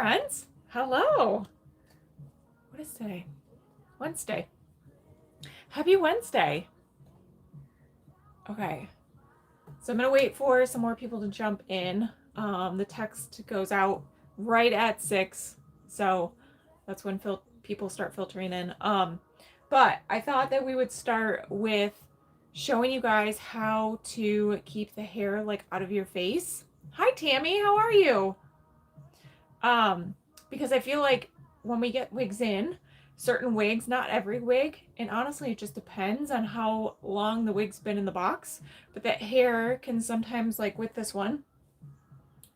friends. Hello. What is today? Wednesday. Happy Wednesday. Okay. So I'm going to wait for some more people to jump in. The text goes out right at 6. So that's when people start filtering in. But I thought that we would start with showing you guys how to keep the hair like out of your face. Hi Tammy, how are you? Because I feel like when we get wigs in, certain wigs, not every wig, and honestly it just depends on how long the wig's been in the box, but that hair can sometimes, like with this one,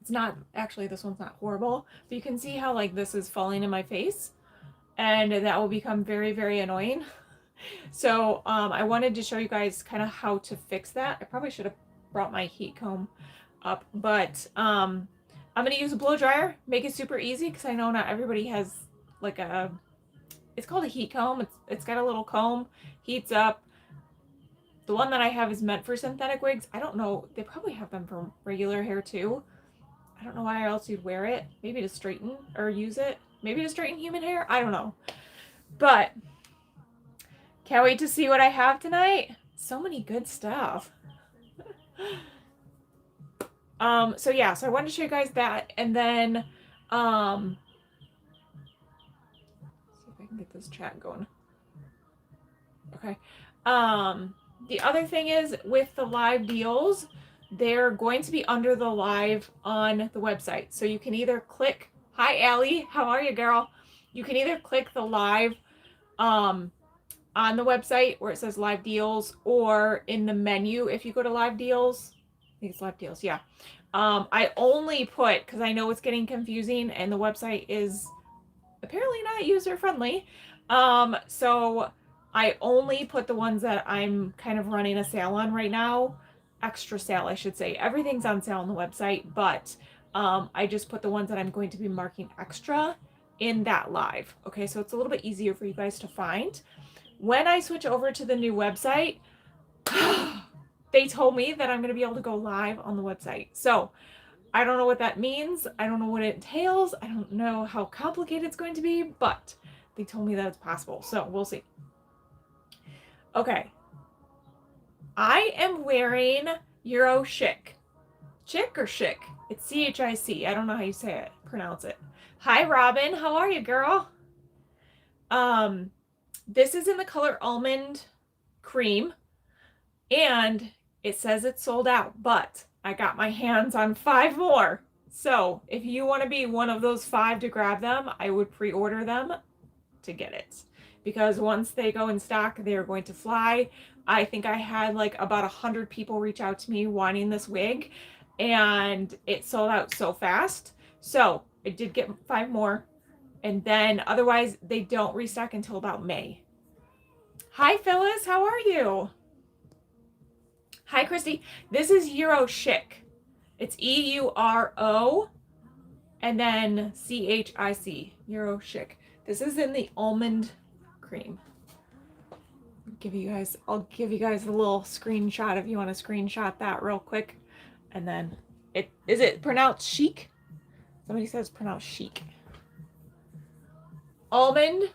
it's not actually, this one's not horrible, but you can see how like this is falling in my face, and that will become very, very annoying. So I wanted to show you guys kind of how to fix that. I probably should have brought my heat comb up, but I'm going to use a blow dryer, make it super easy, because I know not everybody has like it's called a heat comb. It's got a little comb, heats up. The one that I have is meant for synthetic wigs. I don't know, they probably have them for regular hair too. I don't know why else you'd wear it. Maybe to straighten or use it. Maybe to straighten human hair. I don't know. But can't wait to see what I have tonight. So many good stuff. So yeah, so I wanted to show you guys that, and then see if I can get this chat going. Okay. The other thing is with the live deals, they're going to be under the live on the website. So you can either click, hi Allie, how are you, girl? You can either click the live on the website where it says live deals, or in the menu if you go to live deals. I think it's live deals, yeah. I only put, because I know it's getting confusing and the website is apparently not user friendly. So I only put the ones that I'm kind of running a sale on right now. Extra sale, I should say. Everything's on sale on the website, but I just put the ones that I'm going to be marking extra in that live. Okay, so it's a little bit easier for you guys to find. When I switch over to the new website, they told me that I'm going to be able to go live on the website. So I don't know what that means. I don't know what it entails. I don't know how complicated it's going to be, but they told me that it's possible. So we'll see. Okay. I am wearing Euro Shik. Chick or Shik? It's C-H-I-C. I don't know how you say it. Pronounce it. Hi, Robin. How are you, girl? This is in the color Almond Cream, and it says it's sold out, but I got my hands on 5 more. So if you want to be one of those 5 to grab them, I would pre-order them to get it, because once they go in stock, they're going to fly. I think I had like about 100 people reach out to me wanting this wig, and it sold out so fast. So I did get 5 more, and then otherwise they don't restock until about May. Hi Phyllis, how are you? Hi Christy. This is Euro Shik. It's E-U-R-O and then C-H-I-C. Euro Shik. This is in the almond cream. I'll give you guys a little screenshot if you want to screenshot that real quick. And then is it pronounced chic? Somebody says pronounced chic. Almond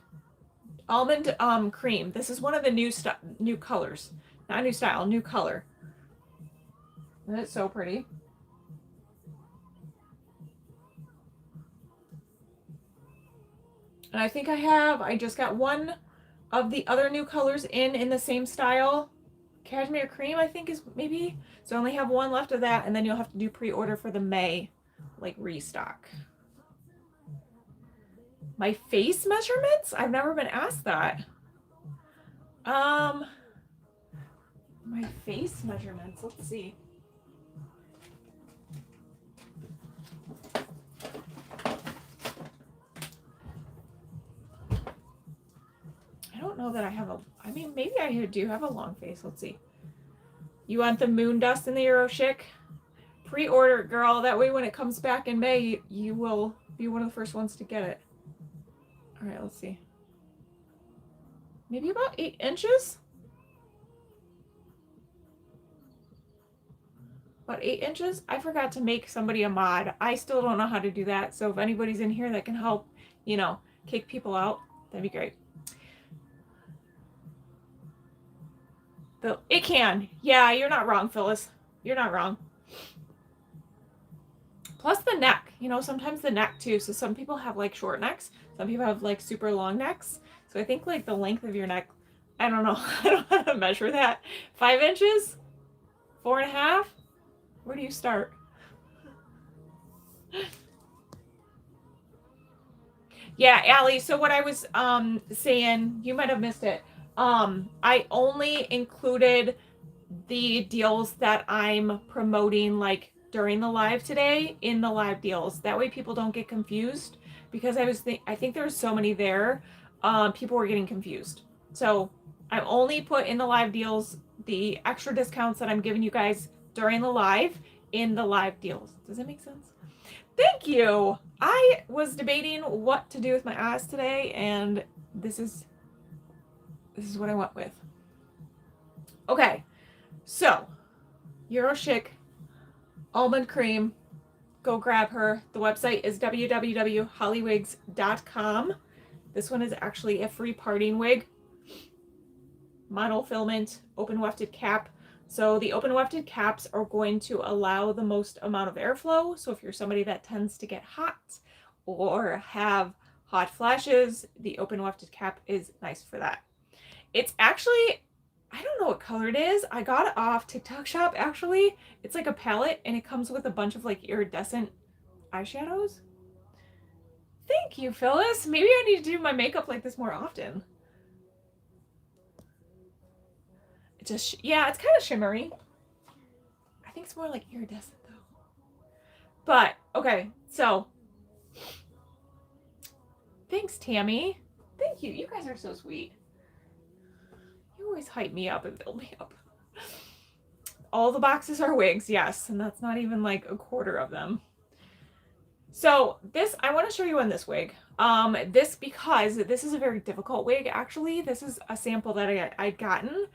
cream. This is one of the new colors. Not new style, new color. Isn't it so pretty? And I think I just got one of the other new colors in the same style. Cashmere cream, I think, is maybe. So I only have one left of that, and then you'll have to do pre-order for the May, like, restock. My face measurements? I've never been asked that. My face measurements, let's see. I don't know that I have I mean, maybe I do have a long face. Let's see. You want the moon dust in the Euro Shik? Pre-order, girl. That way when it comes back in May, you will be one of the first ones to get it. All right, let's see. Maybe about 8 inches? about 8 inches. I forgot to make somebody a mod. I still don't know how to do that. So if anybody's in here that can help, you know, kick people out, that'd be great. It can. Yeah, you're not wrong, Phyllis. You're not wrong. Plus the neck, you know, sometimes the neck too. So some people have like short necks. Some people have like super long necks. So I think like the length of your neck, I don't know. I don't know how to measure that. 5 inches? 4.5? Where do you start? Yeah, Allie, so what I was saying, you might have missed it. I only included the deals that I'm promoting like during the live today in the live deals. That way people don't get confused, because I think there's so many there. People were getting confused. So I only put in the live deals the extra discounts that I'm giving you guys during the live in the live deals. Does that make sense? Thank you. I was debating what to do with my eyes today, and this is what I went with. Okay, so Euro Shik almond cream. Go grab her. The website is www.hollywigs.com. This one is actually a free parting wig. Monofilament, open wefted cap. So the open wefted caps are going to allow the most amount of airflow. So if you're somebody that tends to get hot or have hot flashes, the open wefted cap is nice for that. It's actually, I don't know what color it is. I got it off TikTok shop actually. It's like a palette and it comes with a bunch of like iridescent eyeshadows. Thank you, Phyllis. Maybe I need to do my makeup like this more often. Yeah, it's kind of shimmery. I think it's more like iridescent though. But okay, so thanks, Tammy. Thank you. You guys are so sweet. You always hype me up and build me up. All the boxes are wigs, yes, and that's not even like a quarter of them. So this, I want to show you on this wig. Because this is a very difficult wig. Actually, this is a sample that I'd gotten.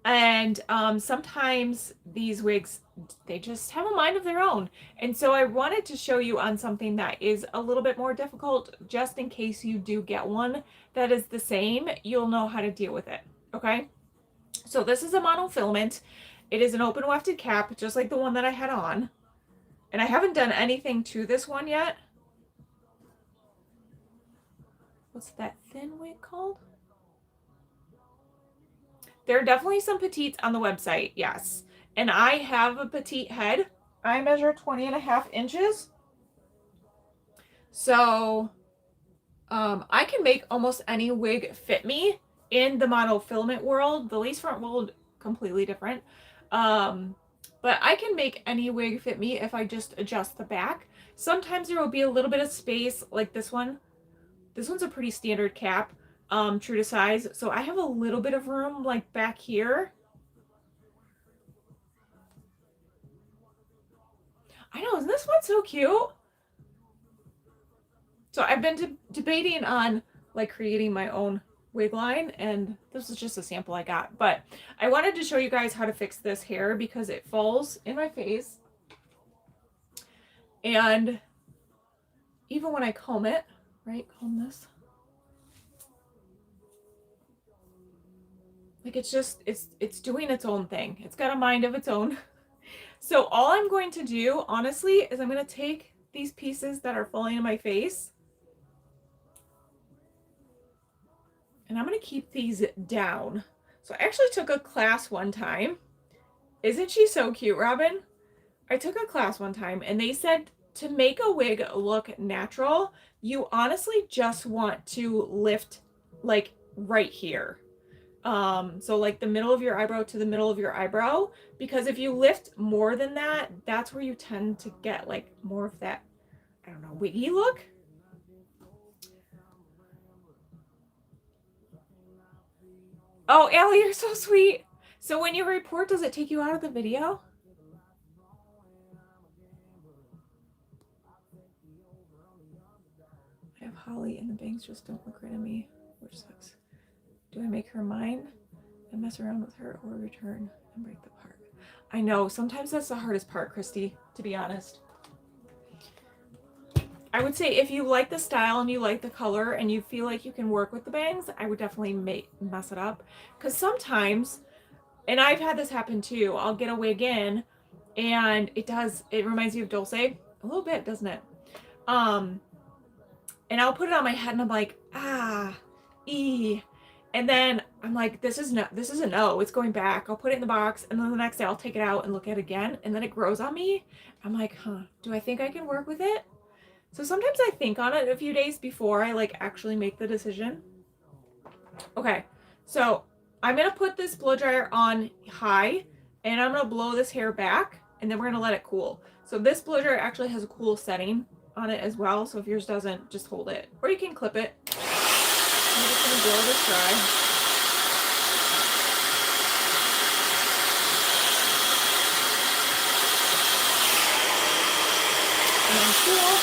And sometimes these wigs, they just have a mind of their own. And so I wanted to show you on something that is a little bit more difficult, just in case you do get one that is the same, you'll know how to deal with it. Okay. So this is a monofilament. It is an open wefted cap, just like the one that I had on. And I haven't done anything to this one yet. What's that thin wig called? There are definitely some petites on the website, yes. And I have a petite head. I measure 20.5 inches. So I can make almost any wig fit me in the monofilament world. The lace front world, completely different. But I can make any wig fit me if I just adjust the back. Sometimes there will be a little bit of space like this one. This one's a pretty standard cap, true to size. So I have a little bit of room like back here. I know, isn't this one so cute? So I've been debating on like creating my own wig line, and this is just a sample I got. But I wanted to show you guys how to fix this hair because it falls in my face. And even when I comb it, right, comb this. Like it's doing its own thing. It's got a mind of its own. So all I'm going to do, honestly, is I'm going to take these pieces that are falling in my face, and I'm going to keep these down. So I actually took a class one time. Isn't she so cute, Robin? I took a class one time and they said to make a wig look natural, you honestly just want to lift like right here. So like the middle of your eyebrow to the middle of your eyebrow, because if you lift more than that, that's where you tend to get like more of that, I don't know, wiggy look. Oh, Allie, you're so sweet. So when you report, does it take you out of the video? I have Holly and the bangs just don't look right at me, which sucks. Do I make her mine and mess around with her, or return and break the part? I know, sometimes that's the hardest part, Christy, to be honest. I would say if you like the style and you like the color and you feel like you can work with the bangs, I would definitely mess it up. Because sometimes, and I've had this happen too, I'll get a wig in and it reminds you of Dulce a little bit, doesn't it? And I'll put it on my head and I'm like, and then I'm like, this is a no, it's going back. I'll put it in the box, and then the next day I'll take it out and look at it again, and then it grows on me. I'm like, do I think I can work with it? So sometimes I think on it a few days before I like actually make the decision. Okay, so I'm gonna put this blow dryer on high, and I'm gonna blow this hair back, and then we're gonna let it cool. So this blow dryer actually has a cool setting on it as well, so if yours doesn't, just hold it, or you can clip it. I'm just gonna blow this dry. And then cool.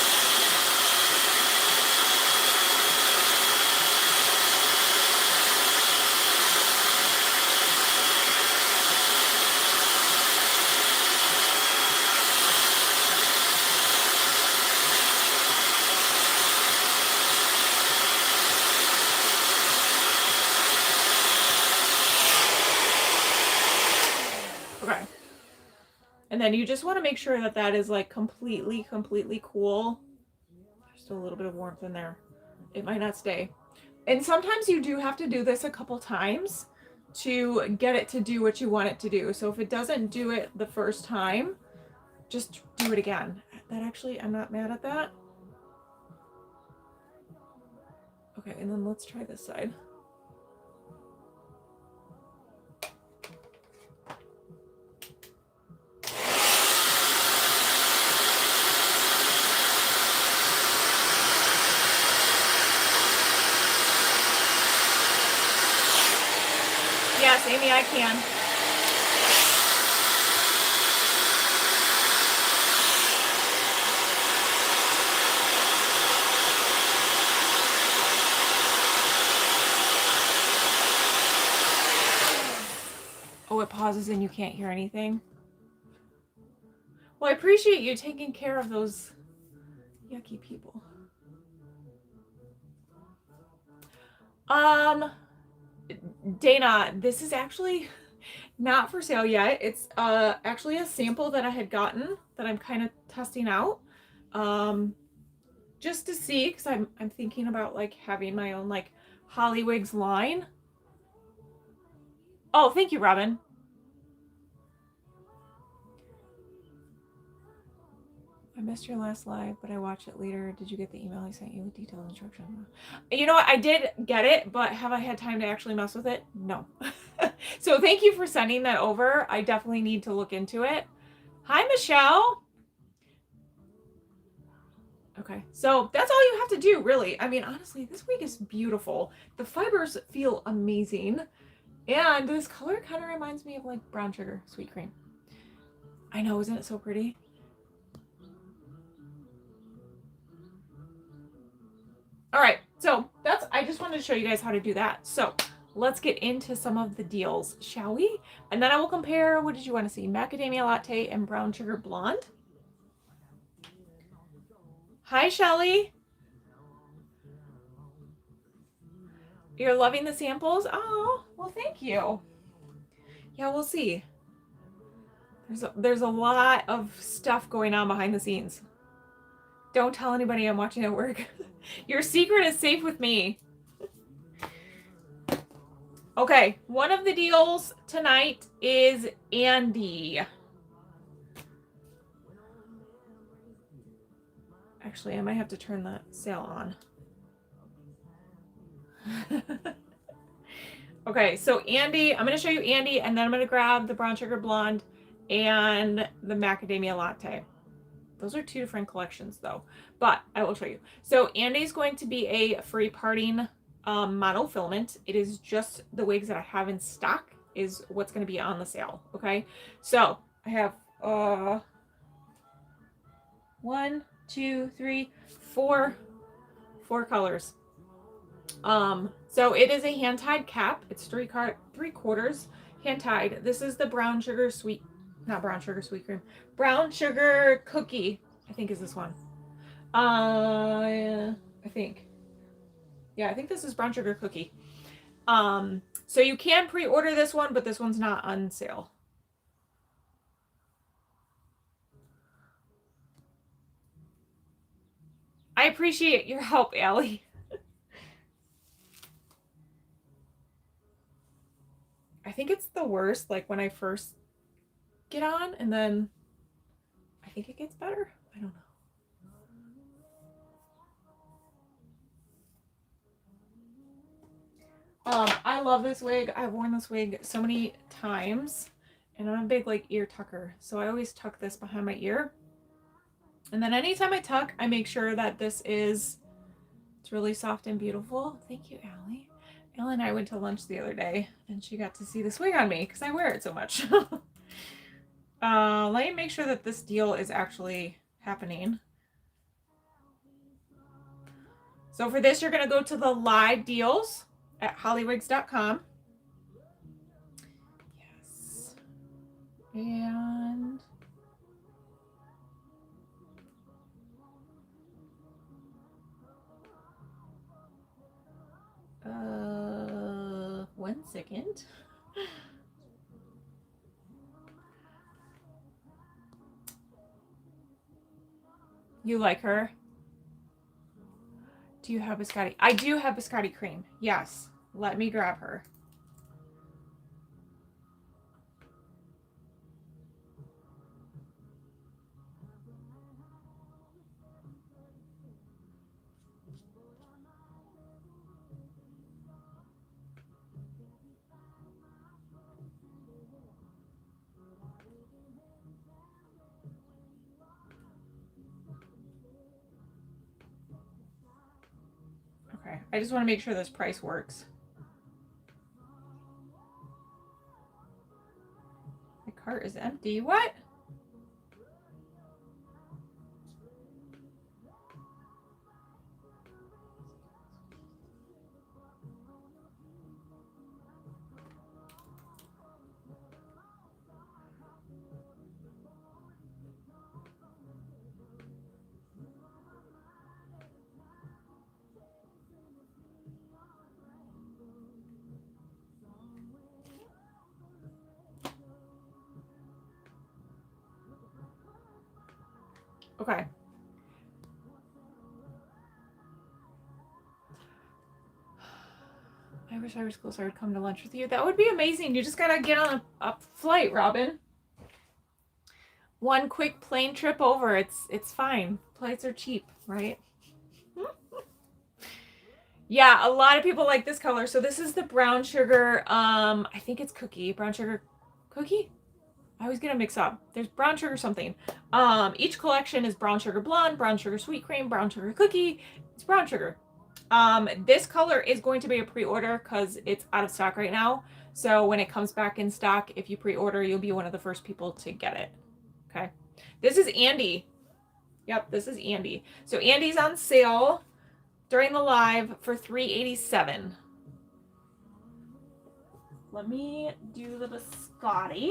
Okay. And then you just want to make sure that that is like completely cool. There's still a little bit of warmth in there. It might not stay. And sometimes you do have to do this a couple times to get it to do what you want it to do. So if it doesn't do it the first time, just do it again. That actually, I'm not mad at that. Okay, and then let's try this side. Yes, Amy, I can. Oh, it pauses and you can't hear anything. Well, I appreciate you taking care of those yucky people. Dana, this is actually not for sale yet. It's actually a sample that I had gotten that I'm kind of testing out. Just to see, because I'm thinking about like having my own like Holly Wigs line. Oh, thank you, Robin. I missed your last live, but I watched it later. Did you get the email I sent you with detailed instructions? You know what? I did get it, but have I had time to actually mess with it? No. So thank you for sending that over. I definitely need to look into it. Hi, Michelle. Okay, so that's all you have to do, really. I mean, honestly, this wig is beautiful. The fibers feel amazing. And this color kind of reminds me of like brown sugar sweet cream. I know, isn't it so pretty? All right, so I just wanted to show you guys how to do that. So let's get into some of the deals, shall we? And then I will compare, what did you want to see? Macadamia latte and brown sugar blonde. Hi, Shelly. You're loving the samples? Oh, well, thank you. Yeah, we'll see. There's a lot of stuff going on behind the scenes. Don't tell anybody I'm watching at work. Your secret is safe with me. Okay, one of the deals tonight is Andy. Actually, I might have to turn the sale on. Okay, so Andy, I'm going to show you Andy, and then I'm going to grab the brown sugar blonde and the macadamia latte. Those are two different collections though, but I will show you. So Andy's going to be a free parting monofilament. It is just the wigs that I have in stock is what's going to be on the sale. Okay, so I have 1, 2, 3, 4 colors. So it is a hand tied cap. It's 3/4 hand tied. This is the brown sugar sweet not brown sugar sweet cream. Brown sugar cookie, I think is this one. I think. Yeah, I think this is brown sugar cookie. So you can pre-order this one, but this one's not on sale. I appreciate your help, Allie. I think it's the worst, like when I first get on, and then I think it gets better. I don't know. I love this wig. I've worn this wig so many times, and I'm a big like ear tucker, so I always tuck this behind my ear. And then anytime I tuck, I make sure that it's really soft and beautiful. Thank you, Allie. Allie and I went to lunch the other day, and she got to see this wig on me because I wear it so much. Let me make sure that this deal is actually happening. So for this, you're going to go to the live deals at hollywigs.com. Yes. And one second. You like her? Do you have biscotti? I do have biscotti cream. Yes. Let me grab her. Okay. I just want to make sure this price works. My cart is empty. What? Okay. I wish I was closer. I would come to lunch with you. That would be amazing. You just gotta get on a flight, Robin. One quick plane trip over. It's fine. Flights are cheap, right? Yeah, a lot of people like this color. So this is the brown sugar. I think it's cookie. Brown sugar cookie? I always get them mixed up. There's brown sugar something. Each collection is brown sugar blonde, brown sugar sweet cream, brown sugar cookie. It's brown sugar. This color is going to be a pre-order because it's out of stock right now. So when it comes back in stock, if you pre-order, you'll be one of the first people to get it. Okay. This is Andy. Yep, this is Andy. So Andy's on sale during the live for $387. Let me do the biscotti.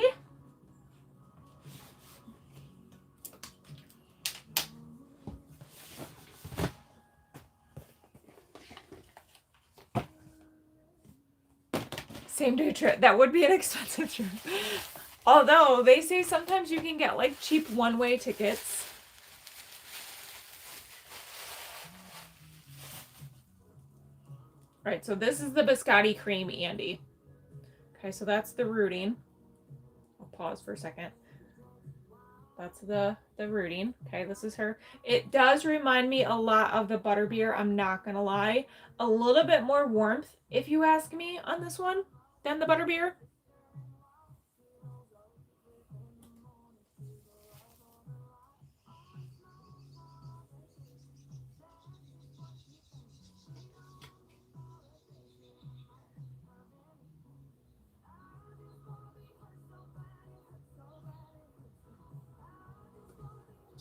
Same day trip. That would be an expensive trip. Although they say sometimes you can get like cheap one-way tickets. Right, so this is the biscotti cream Andy. Okay, so that's the rooting. I'll pause for a second. That's the rooting. Okay, this is her. It does remind me a lot of the butterbeer, I'm not gonna lie. A little bit more warmth, if you ask me, on this one than the butterbeer.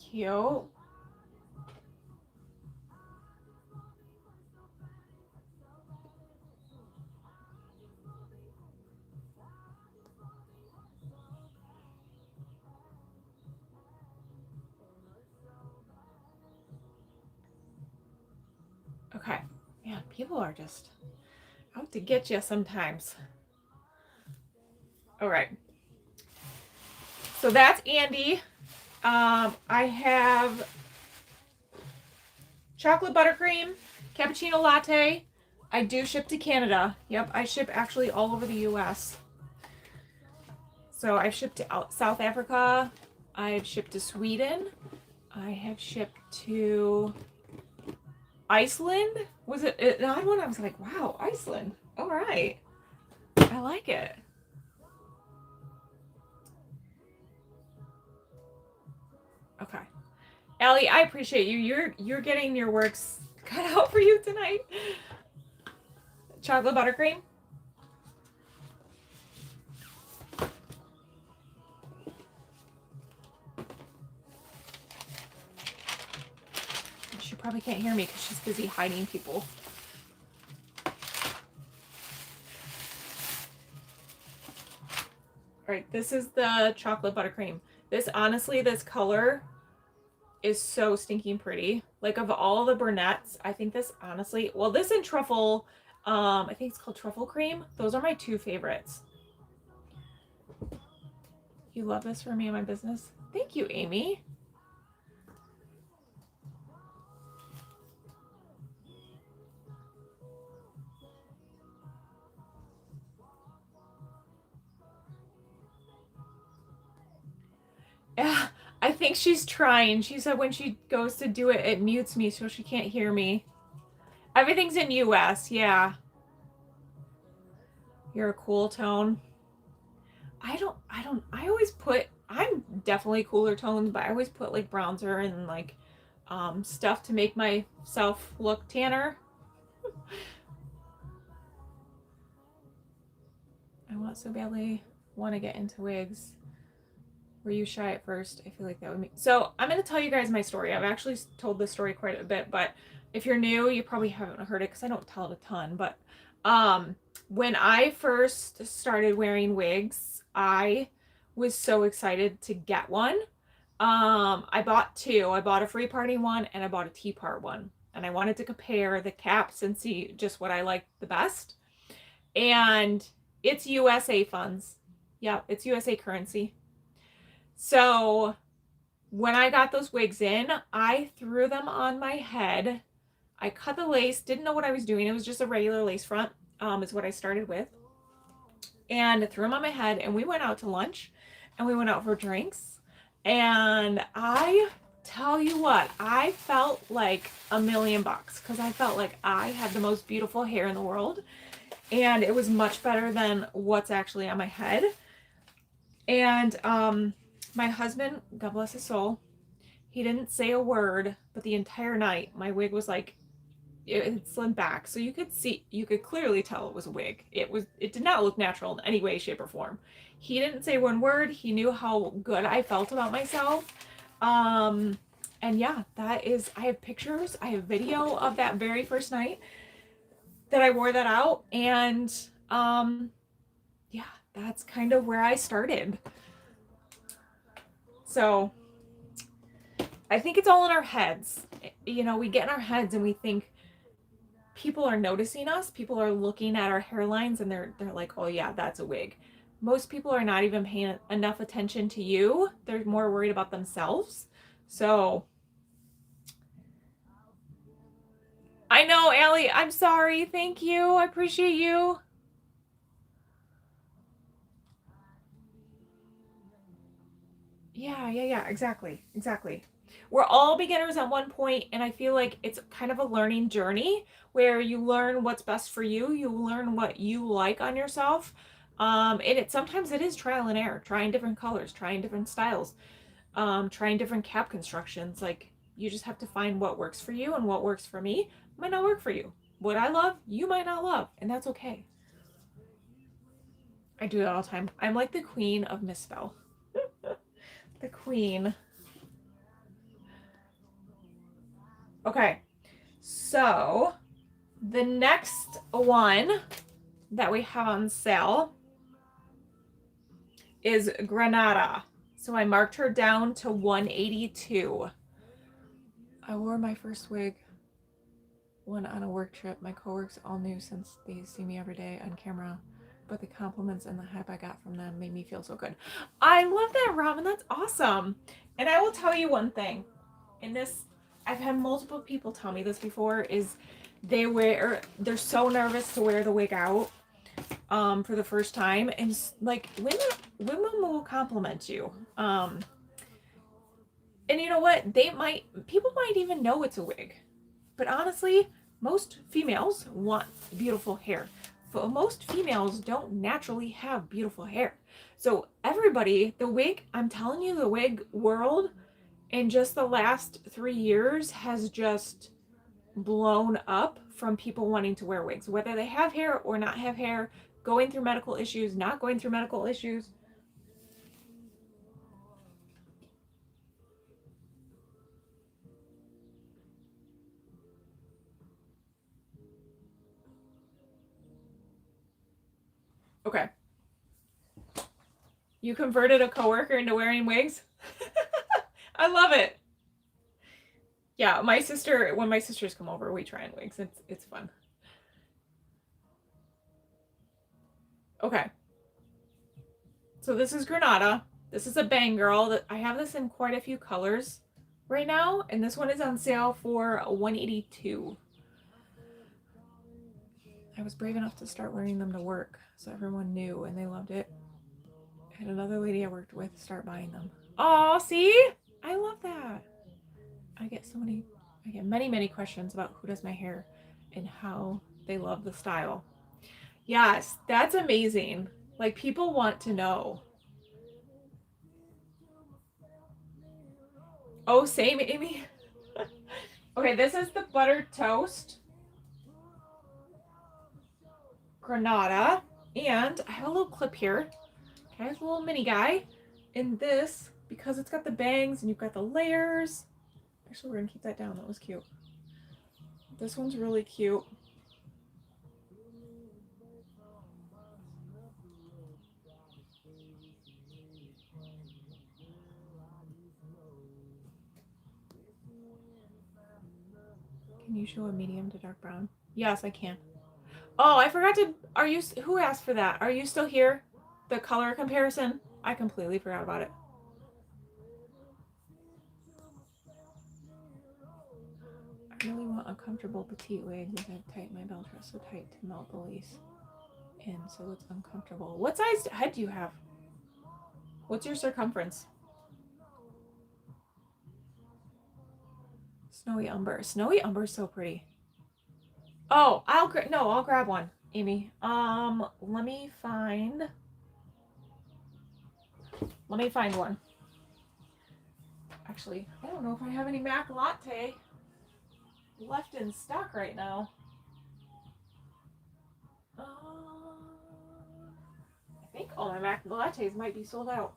Cute. Okay. Man, people are just out to get you sometimes. All right. So that's Andy. I have chocolate buttercream, cappuccino latte. I do ship to Canada. Yep, I ship actually all over the US. So I've shipped to South Africa. I've shipped to Sweden. I have shipped to Iceland. Was it an odd one? I was like, wow, Iceland. All right. I like it. Okay. Allie, I appreciate you. You're getting your works cut out for you tonight. Chocolate buttercream. She probably can't hear me because she's busy hiding people. All right, this is the chocolate buttercream. This, honestly, this color is so stinking pretty. Like, of all the brunettes, I think this, honestly, well, this and truffle, I think it's called truffle cream. Those are my two favorites. You love this for me and my business? Thank you, Amy. Yeah, I think she's trying. She said when she goes to do it, it mutes me so she can't hear me. Everything's in US, yeah. You're a cool tone. I always put, I'm definitely cooler tones, but I always put like bronzer and like stuff to make myself look tanner. I want so badly want to get into wigs. Were you shy at first? I feel like that would be. So I'm going to tell you guys my story. I've actually told this story quite a bit, but if you're new, you probably haven't heard it because I don't tell it a ton. But when I first started wearing wigs, I was so excited to get one. I bought two. I bought a free party one and I bought a tea part one. And I wanted to compare the caps and see just what I liked the best. And it's USA funds. Yeah, it's USA currency. So when I got those wigs in, I threw them on my head. I cut the lace, didn't know what I was doing. It was just a regular lace front, is what I started with. And I threw them on my head, and we went out to lunch, and we went out for drinks. And I tell you what, I felt like $1,000,000 because I felt like I had the most beautiful hair in the world. And it was much better than what's actually on my head. And my husband, God bless his soul, he didn't say a word, but the entire night my wig was like, it slid back. So you could clearly tell it was a wig. It did not look natural in any way, shape, or form. He didn't say one word. He knew how good I felt about myself. And yeah, I have pictures. I have video of that very first night that I wore that out. And yeah, that's kind of where I started. So I think it's all in our heads. You know, we get in our heads and we think people are noticing us. People are looking at our hairlines and they're like, oh yeah, that's a wig. Most people are not even paying enough attention to you. They're more worried about themselves. So I know, Allie, I'm sorry. Thank you. I appreciate you. Yeah, exactly. We're all beginners at one point, and I feel like it's kind of a learning journey where you learn what's best for you. You learn what you like on yourself. And sometimes it is trial and error, trying different colors, trying different styles, trying different cap constructions. Like, you just have to find what works for you, and what works for me might not work for you. What I love, you might not love, and that's okay. I do it all the time. I'm like the queen of misspell. The queen. Okay, so the next one that we have on sale is Granada. So I marked her down to 182. I wore my first wig. one on a work trip. My coworkers all knew since they see me every day on camera, but the compliments and the hype I got from them made me feel so good. I love that, Robin. That's awesome. And I will tell you one thing. And this, I've had multiple people tell me this before, is they're so nervous to wear the wig out for the first time, and like women will compliment you. And you know what? People might even know it's a wig. But honestly, most females want beautiful hair. But most females don't naturally have beautiful hair. So everybody, I'm telling you, the wig world in just the last 3 years has just blown up from people wanting to wear wigs, whether they have hair or not have hair, going through medical issues, not going through medical issues. Okay. You converted a coworker into wearing wigs? I love it. Yeah, when my sisters come over, we try on wigs. It's fun. Okay. So this is Granada. This is a bang girl. I have this in quite a few colors right now, and this one is on sale for $182. I was brave enough to start wearing them to work, so everyone knew and they loved it. And another lady I worked with start buying them. Oh, see? I love that. I get many questions about who does my hair and how they love the style. Yes, that's amazing. Like, people want to know. Oh, same, Amy. Okay, this is the buttered toast Granada, and I have a little clip here. Okay, it's a little mini guy. In this, because it's got the bangs and you've got the layers. Actually, we're gonna keep that down. That was cute. This one's really cute. Can you show a medium to dark brown? Yes, I can. Oh, I forgot to, who asked for that? Are you still here? The color comparison? I completely forgot about it. I really want a comfortable petite wig because I tighten my belt dress so tight to melt the lace in so it's uncomfortable. What size head do you have? What's your circumference? Snowy umber. Snowy umber is so pretty. Oh, I'll grab one, Amy. Let me find one. Actually, I don't know if I have any Mac Latte left in stock right now. I think all my Mac Lattes might be sold out.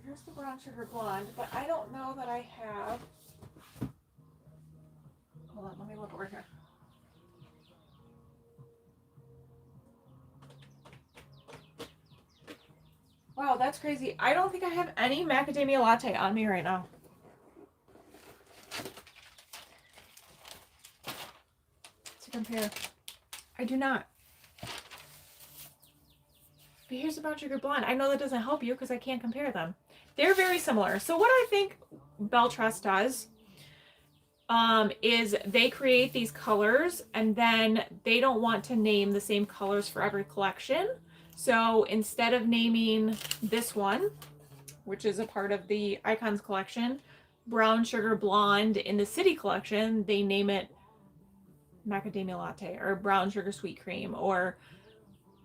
Here's the brown sugar blonde, but I don't know that I have. Hold on, let me look over here. Wow, that's crazy. I don't think I have any macadamia latte on me right now. To compare. I do not. But here's the brown sugar blonde. I know that doesn't help you because I can't compare them. They're very similar. So what I think Belle Tress does is they create these colors and then they don't want to name the same colors for every collection. So instead of naming this one, which is a part of the Icons collection, Brown Sugar Blonde in the City collection, they name it Macadamia Latte or Brown Sugar Sweet Cream or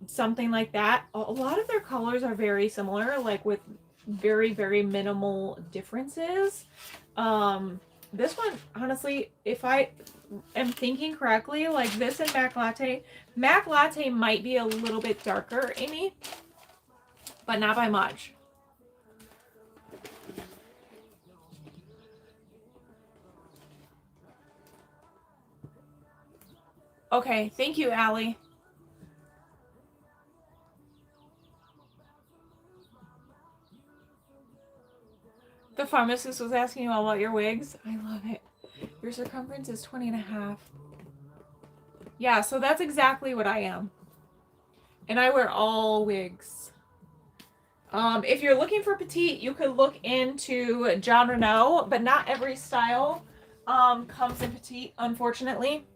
something like that. A lot of their colors are very similar, like with very, very minimal differences. This one, honestly, if I am thinking correctly, like this and Mac Latte might be a little bit darker, Amy, but not by much. Okay, thank you, Allie. The pharmacist was asking you all about your wigs. I love it. Your circumference is 20 and a half. Yeah, so that's exactly what I am. And I wear all wigs. If you're looking for petite, you could look into John Renault, but not every style comes in petite, unfortunately.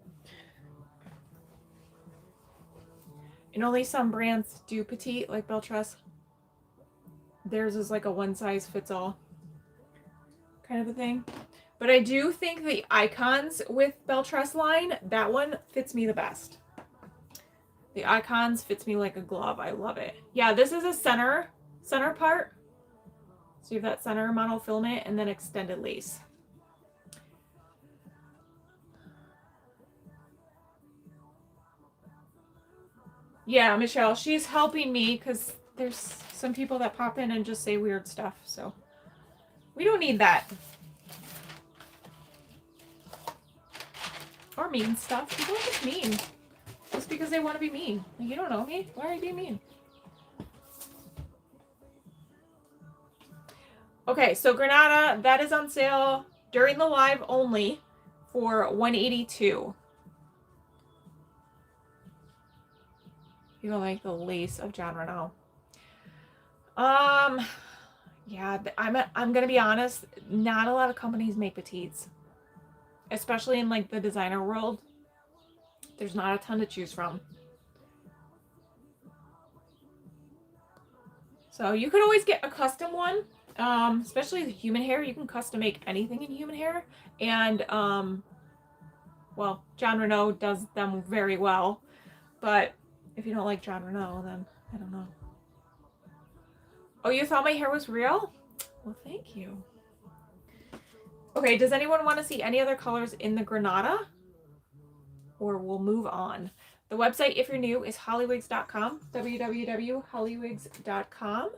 And only some brands do petite, like Beltress. Theirs is like a one size fits all kind of a thing. But I do think the Icons with Beltress line, that one fits me the best. The Icons fits me like a glove. I love it. Yeah, this is a center part. So you have that center monofilament and then extended lace. Yeah, Michelle, she's helping me because there's some people that pop in and just say weird stuff. So we don't need that. Or mean stuff. People are just mean. Just because they want to be mean. Like, you don't know me. Why are you being mean? Okay, so Granada, that is on sale during the live only for $182. You don't like the lace of John Renault. Yeah, I'm gonna be honest. Not a lot of companies make petites, especially in like the designer world. There's not a ton to choose from. So you could always get a custom one, especially the human hair. You can custom make anything in human hair, and well, John Renault does them very well. But if you don't like John Renault, then I don't know. Oh, you thought my hair was real? Well, thank you. Okay, does anyone want to see any other colors in the Granada? Or we'll move on. The website, if you're new, is hollywigs.com, www.hollywigs.com.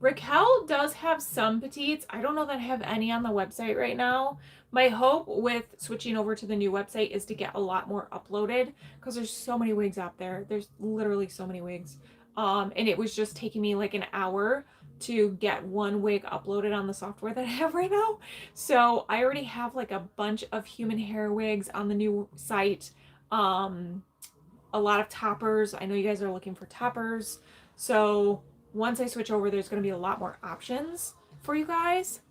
Raquel does have some petites. I don't know that I have any on the website right now. My hope with switching over to the new website is to get a lot more uploaded because there's so many wigs out there. There's literally so many wigs. And it was just taking me like an hour to get one wig uploaded on the software that I have right now. So I already have like a bunch of human hair wigs on the new site. A lot of toppers. I know you guys are looking for toppers. So once I switch over, there's going to be a lot more options for you guys.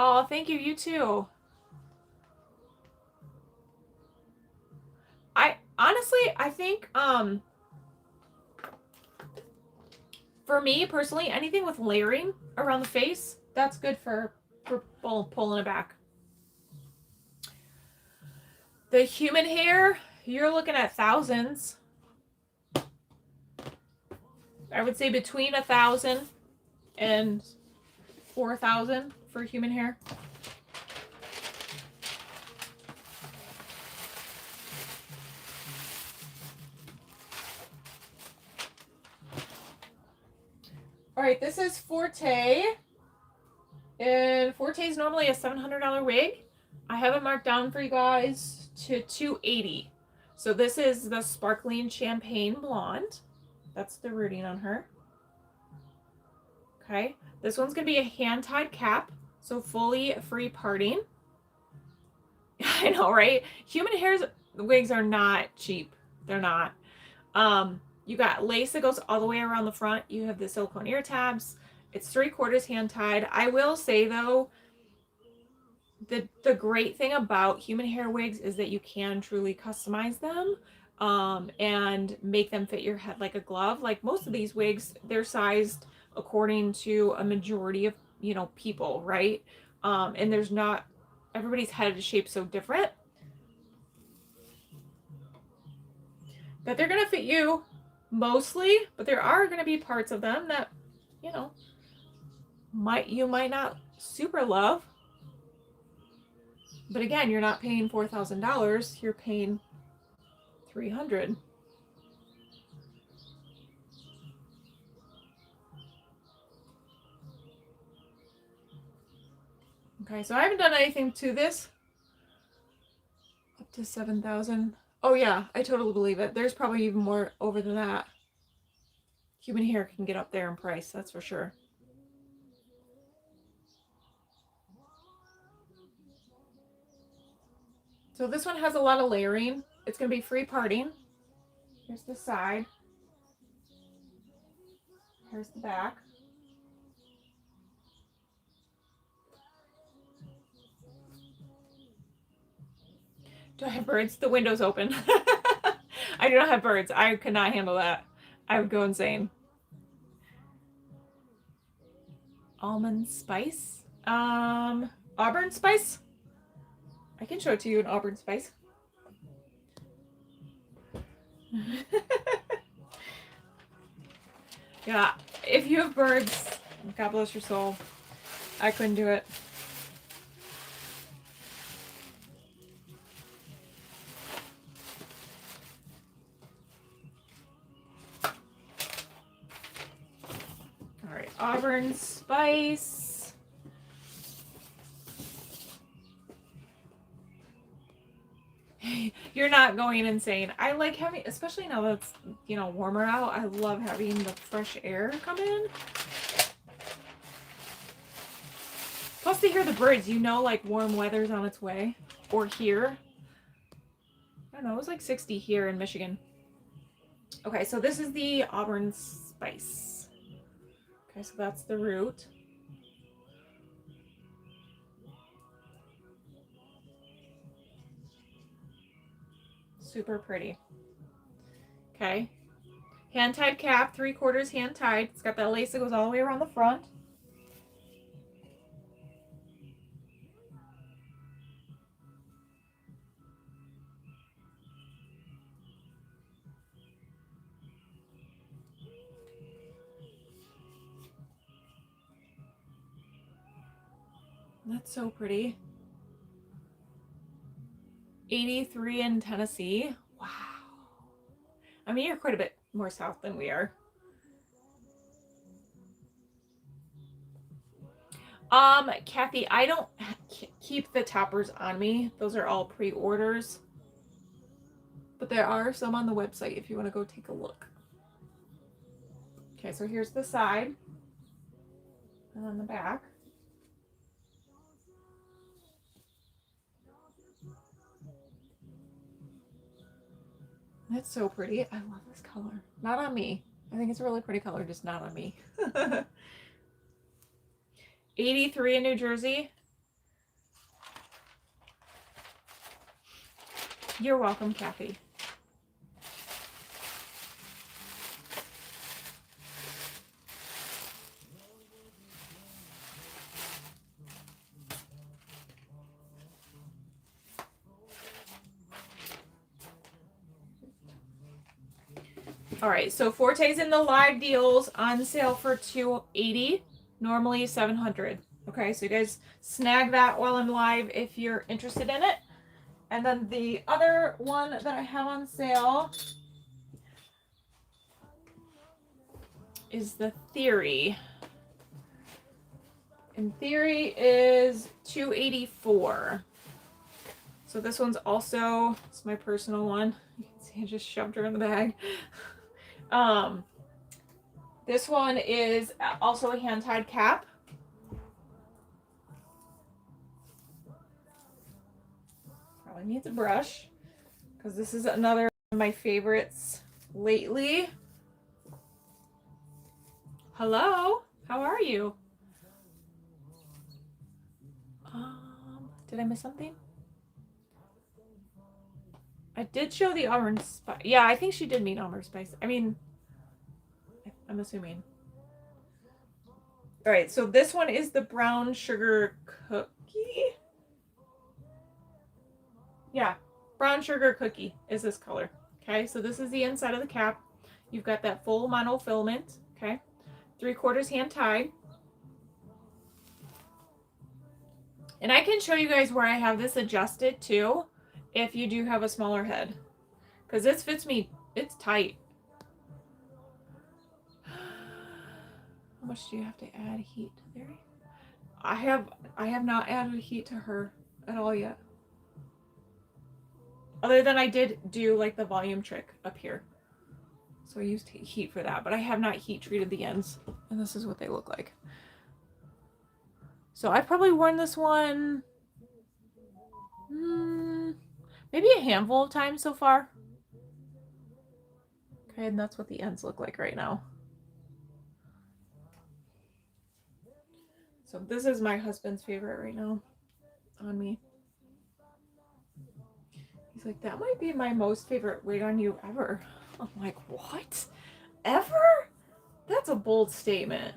Oh, thank you. You too. I think for me personally, anything with layering around the face, that's good for pulling it back. The human hair, you're looking at thousands. I would say between 1,000 and 4,000 for human hair. All right, this is Forte. And Forte is normally a $700 wig. I have it marked down for you guys to $280. So this is the sparkling champagne blonde. That's the rooting on her. Okay, this one's gonna be a hand-tied cap, so fully free parting. I know, right? Human hair's wigs are not cheap. They're not. You got lace that goes all the way around the front. You have the silicone ear tabs. It's 3/4 hand tied. I will say though, the great thing about human hair wigs is that you can truly customize them and make them fit your head like a glove. Like most of these wigs, they're sized according to a majority of, you know, people, right? And there's not, everybody's head is shaped so different that they're going to fit you mostly, but there are going to be parts of them that, you know, you might not super love. But again, you're not paying $4,000, you're paying $300. Okay, so I haven't done anything to this. Up to 7,000. Oh yeah, I totally believe it. There's probably even more over than that. Human hair can get up there in price, that's for sure. So this one has a lot of layering. It's going to be free parting. Here's the side. Here's the back. Do I have birds? The window's open. I do not have birds. I could not handle that. I would go insane. Almond spice? Auburn spice? I can show it to you in Auburn spice. Yeah, if you have birds, God bless your soul. I couldn't do it. All right, Auburn spice. You're not going insane. I like having, especially now that it's, you know, warmer out, I love having the fresh air come in. Plus to hear the birds, you know, like warm weather's on its way. Or here. I don't know, it was like 60 here in Michigan. Okay, so this is the Auburn spice. Okay, so that's the root. Super pretty. Okay. Hand-tied cap, 3/4 hand-tied. It's got that lace that goes all the way around the front. That's so pretty. 83 in Tennessee. Wow. I mean, you're quite a bit more south than we are. Kathy, I don't keep the toppers on me. Those are all pre-orders. But there are some on the website if you want to go take a look. Okay, so here's the side. And then the back. That's so pretty. I love this color. Not on me. I think it's a really pretty color, just not on me. 83 in New Jersey. You're welcome, Kathy. All right, so Forte's in the live deals on sale for $280, normally $700. Okay, so you guys snag that while I'm live if you're interested in it. And then the other one that I have on sale is the Theory. And Theory is $284. So this one's also, it's my personal one. You can see I just shoved her in the bag. This one is also a hand-tied cap. Probably needs a brush because this is another one of my favorites lately. Hello, how are you? Did I miss something? I did show the Auburn spice. Yeah, I think she did mean Auburn spice. I mean, I'm assuming. All right, so this one is the brown sugar cookie. Yeah, brown sugar cookie is this color. Okay, so this is the inside of the cap. You've got that full monofilament. Okay, 3/4 hand tied. And I can show you guys where I have this adjusted too, if you do have a smaller head. Because this fits me, it's tight. How much do you have to add heat there? I have not added heat to her at all yet. Other than I did do like the volume trick up here. So I used heat for that, but I have not heat treated the ends. And this is what they look like. So I've probably worn this one maybe a handful of times so far. Okay, and that's what the ends look like right now. So this is my husband's favorite right now on me. He's like, that might be my most favorite wig on you ever. I'm like, what? Ever? That's a bold statement.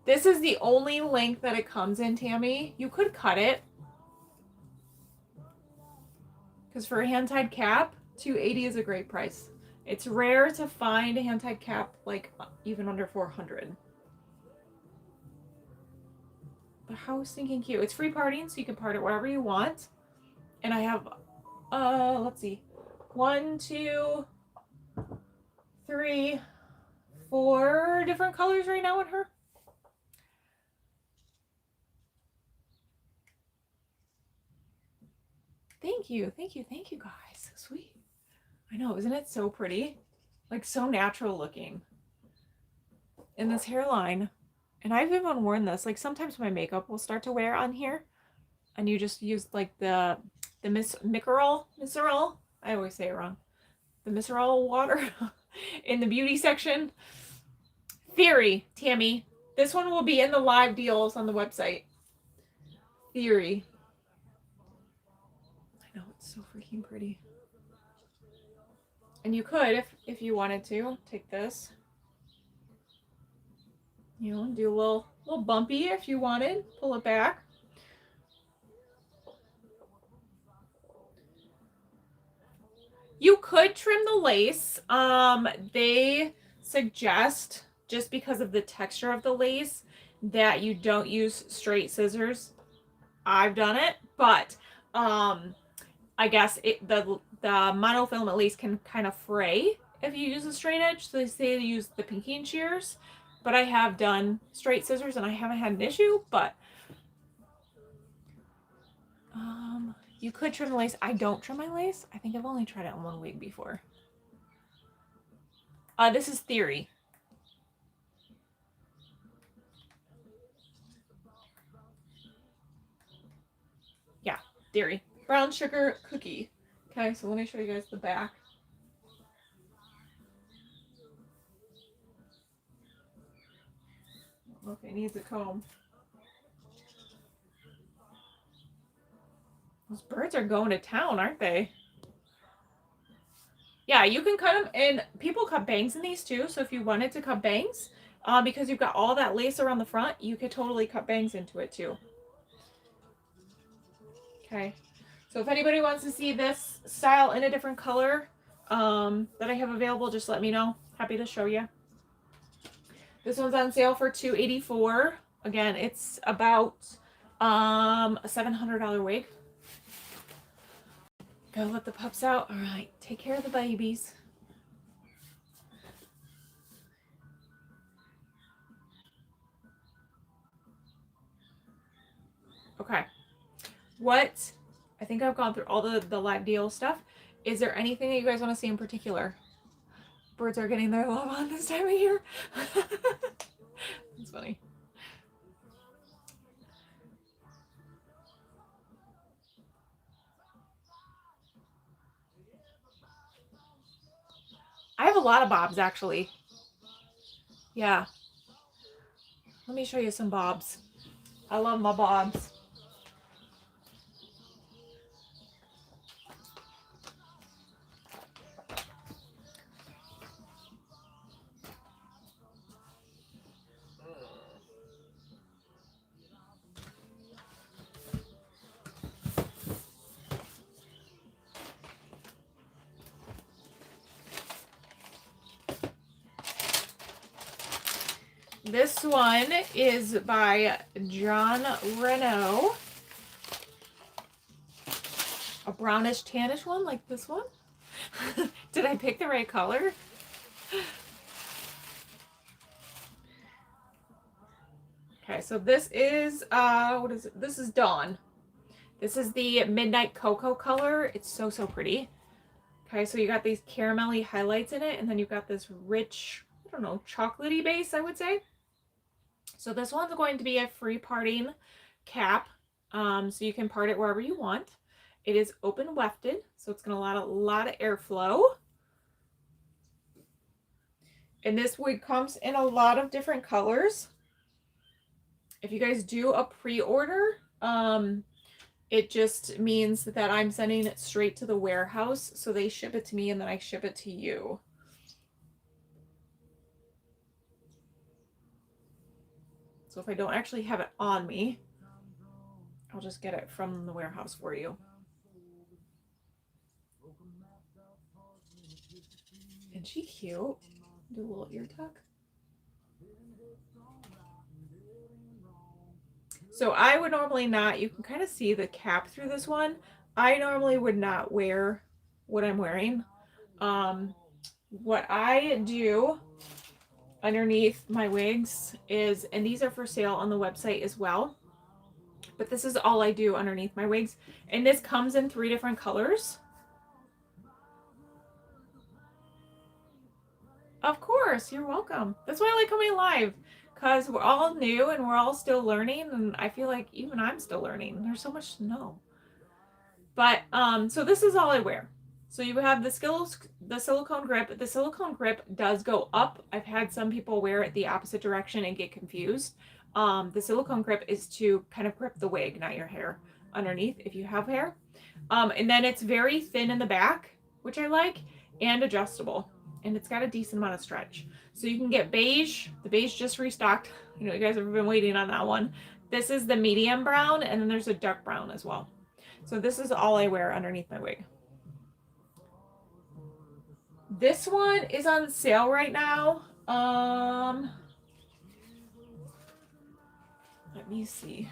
This is the only length that it comes in, Tammy. You could cut it. Because for a hand-tied cap, $280 is a great price. It's rare to find a hand-tied cap like even under $400. But how stinking cute. It's free parting, so you can part it wherever you want. And I have, let's see, 1, 2, 3, 4 different colors right now in her. Thank you, thank you, thank you guys. So sweet. I know, isn't it so pretty? Like so natural looking. And this hairline, and I've even worn this, like sometimes my makeup will start to wear on here. And you just use like the Miceral, I always say it wrong. The Miceral water in the beauty section. Theory, Tammy. This one will be in the live deals on the website. Theory. I know, it's so freaking pretty. And you could, if you wanted to, take this. You know, do a little bumpy if you wanted. Pull it back. You could trim the lace. They suggest, just because of the texture of the lace, that you don't use straight scissors. I've done it, but I guess the monofilament lace can kind of fray if you use a straight edge. So they say to use the pinky and shears, but I have done straight scissors and I haven't had an issue. But you could trim the lace. I don't trim my lace. I think I've only tried it on one wig before. This is Theory. Yeah, Theory. Brown sugar cookie. Okay, so let me show you guys the back. Okay, needs a comb. Those birds are going to town, aren't they? Yeah, you can cut them, and people cut bangs in these too. So if you wanted to cut bangs, because you've got all that lace around the front, you could totally cut bangs into it too. Okay, so if anybody wants to see this style in a different color that I have available, just let me know. Happy to show you. This one's on sale for $284. Again, it's about a $700 wig. Go let the pups out. All right, take care of the babies. Okay. What? I think I've gone through all the live deal stuff. Is there anything that you guys want to see in particular? Birds are getting their love on this time of year. That's funny. I have a lot of bobs, actually. Yeah. Let me show you some bobs. I love my bobs. This one is by John Renault. A brownish tannish one like this one. Did I pick the right color? Okay, so this is, what is it? This is Dawn. This is the Midnight Cocoa color. It's so, so pretty. Okay, so you got these caramelly highlights in it, and then you've got this rich, I don't know, chocolatey base, I would say. So this one's going to be a free parting cap, so you can part it wherever you want. It is open wefted, so it's going to allow a lot of airflow. And this wig comes in a lot of different colors. If you guys do a pre-order, it just means that I'm sending it straight to the warehouse, so they ship it to me and then I ship it to you. So if I don't actually have it on me, I'll just get it from the warehouse for you. Isn't she cute? Do a little ear tuck. So I would normally not, you can kind of see the cap through this one. I normally would not wear what I'm wearing. What I do underneath my wigs is, and these are for sale on the website as well, but this is all I do underneath my wigs. And this comes in 3 different colors. Of course, you're welcome. That's why I like coming live, because we're all new and we're all still learning, and I feel like even I'm still learning. There's so much to know. But so this is all I wear. So you have the silicone grip. The silicone grip does go up. I've had some people wear it the opposite direction and get confused. The silicone grip is to kind of grip the wig, not your hair, underneath if you have hair. And then it's very thin in the back, which I like, and adjustable. And it's got a decent amount of stretch. So you can get beige. The beige just restocked. You know, you guys have been waiting on that one. This is the medium brown, and then there's a dark brown as well. So this is all I wear underneath my wig. This one is on sale right now. Let me see.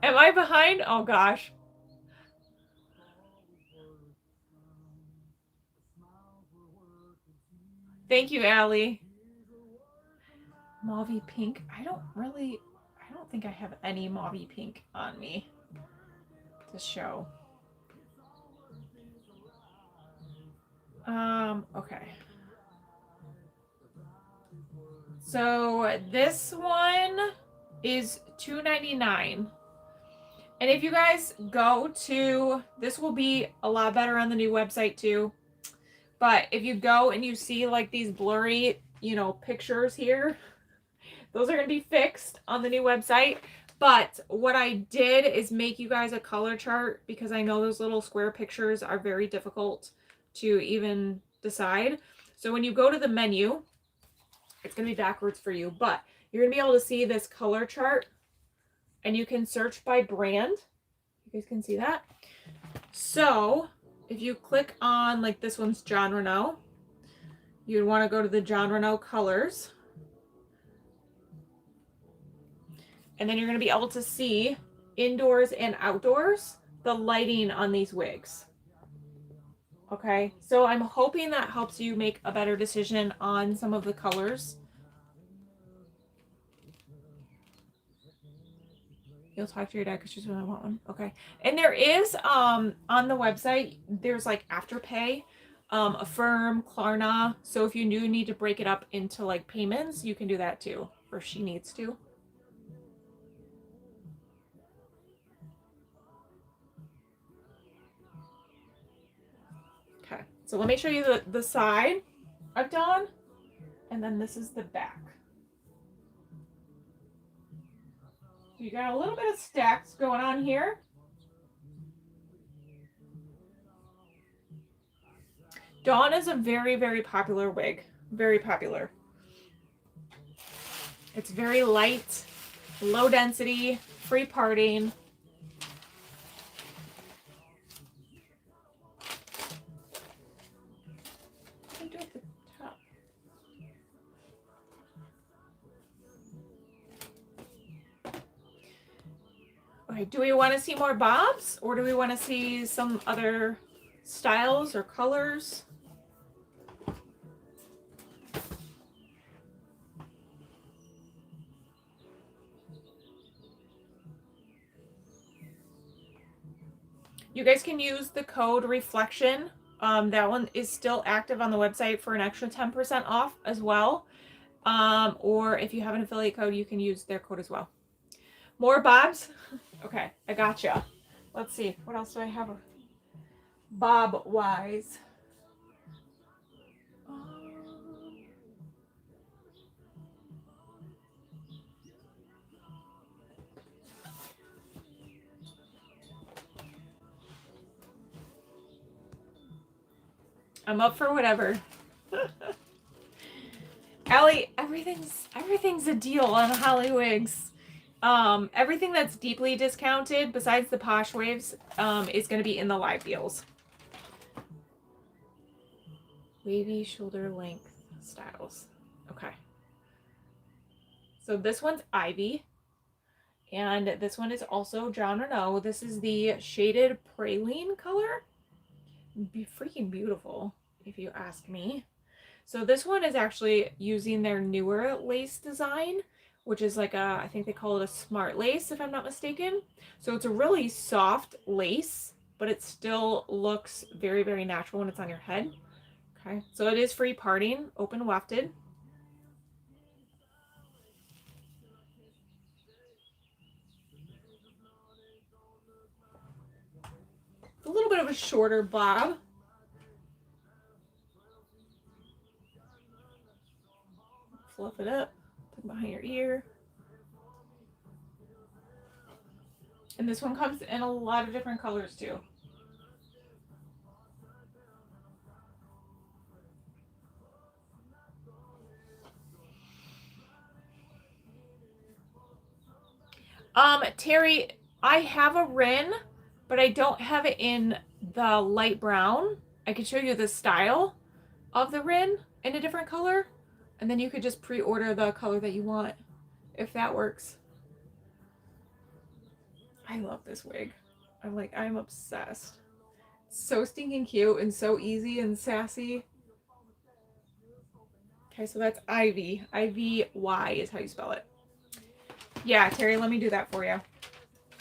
Am I behind? Oh gosh. Thank you, Allie. Mauvey pink. I don't think I have any mauvey pink on me to show. Okay. So this one is $2.99. And if you guys go to, this will be a lot better on the new website too. But if you go and you see like these blurry, you know, pictures here, those are going to be fixed on the new website. But what I did is make you guys a color chart, because I know those little square pictures are very difficult to even decide. So when you go to the menu, it's going to be backwards for you, but you're going to be able to see this color chart, and you can search by brand. You guys can see that. So if you click on, like this one's John Renault, you'd want to go to the John Renault colors. And then you're going to be able to see indoors and outdoors, the lighting on these wigs. Okay, so I'm hoping that helps you make a better decision on some of the colors. You'll talk to your dad because she's going to want one. Okay. And there is, on the website, there's like Afterpay, Affirm, Klarna. So if you do need to break it up into like payments, you can do that too, or she needs to. Okay. So let me show you the side I've done. And then this is the back. You got a little bit of stacks going on here. Dawn is a very, very popular wig. Very popular. It's very light, low density, free parting. Okay, do we want to see more bobs or do we want to see some other styles or colors? You guys can use the code reflection. That one is still active on the website for an extra 10% off as well. Or if you have an affiliate code, you can use their code as well. More bobs? Okay, I gotcha. Let's see. What else do I have? Bob wise. I'm up for whatever. Allie, everything's a deal on Holly Wigs. Everything that's deeply discounted, besides the posh waves, is going to be in the live deals. Wavy shoulder length styles. Okay. So this one's Ivy. And this one is also John Renault. This is the shaded praline color. Freaking beautiful, if you ask me. So this one is actually using their newer lace design, which is like a, I think they call it a smart lace, if I'm not mistaken. So it's a really soft lace, but it still looks very, very natural when it's on your head. Okay, so it is free parting, open wefted. A little bit of a shorter bob. Fluff it up, put it behind your ear. And this one comes in a lot of different colors too. Terry, I have a Rin, but I don't have it in the light brown. I can show you the style of the Rin in a different color, and then you could just pre-order the color that you want, if that works. I love this wig. I'm obsessed. So stinking cute and so easy and sassy. Okay, so that's Ivy. I-V-Y is how you spell it. Yeah, Terry, let me do that for you.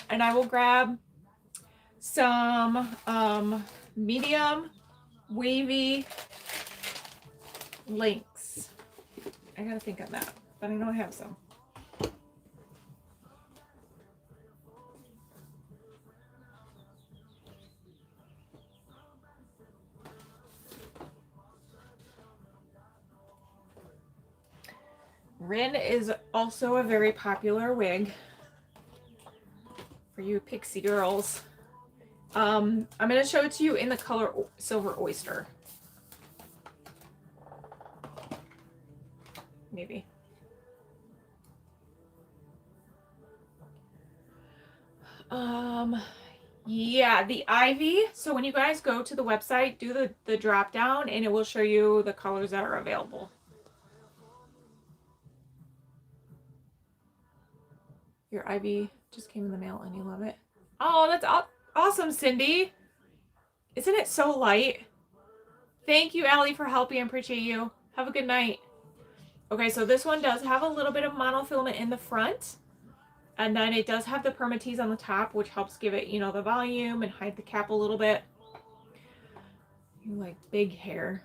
And I will grab some medium wavy links. I gotta think on that, but I know I have some. Rin is also a very popular wig for you pixie girls. I'm going to show it to you in the color Silver Oyster. Maybe. Yeah, the Ivy. So when you guys go to the website, do the drop down and it will show you the colors that are available. Your Ivy just came in the mail and you love it. Oh, that's awesome, Cindy. Isn't it so light? Thank you, Allie, for helping. I appreciate you. Have a good night. Okay, so this one does have a little bit of monofilament in the front. And then it does have the permatease on the top, which helps give it, you know, the volume and hide the cap a little bit. You like big hair.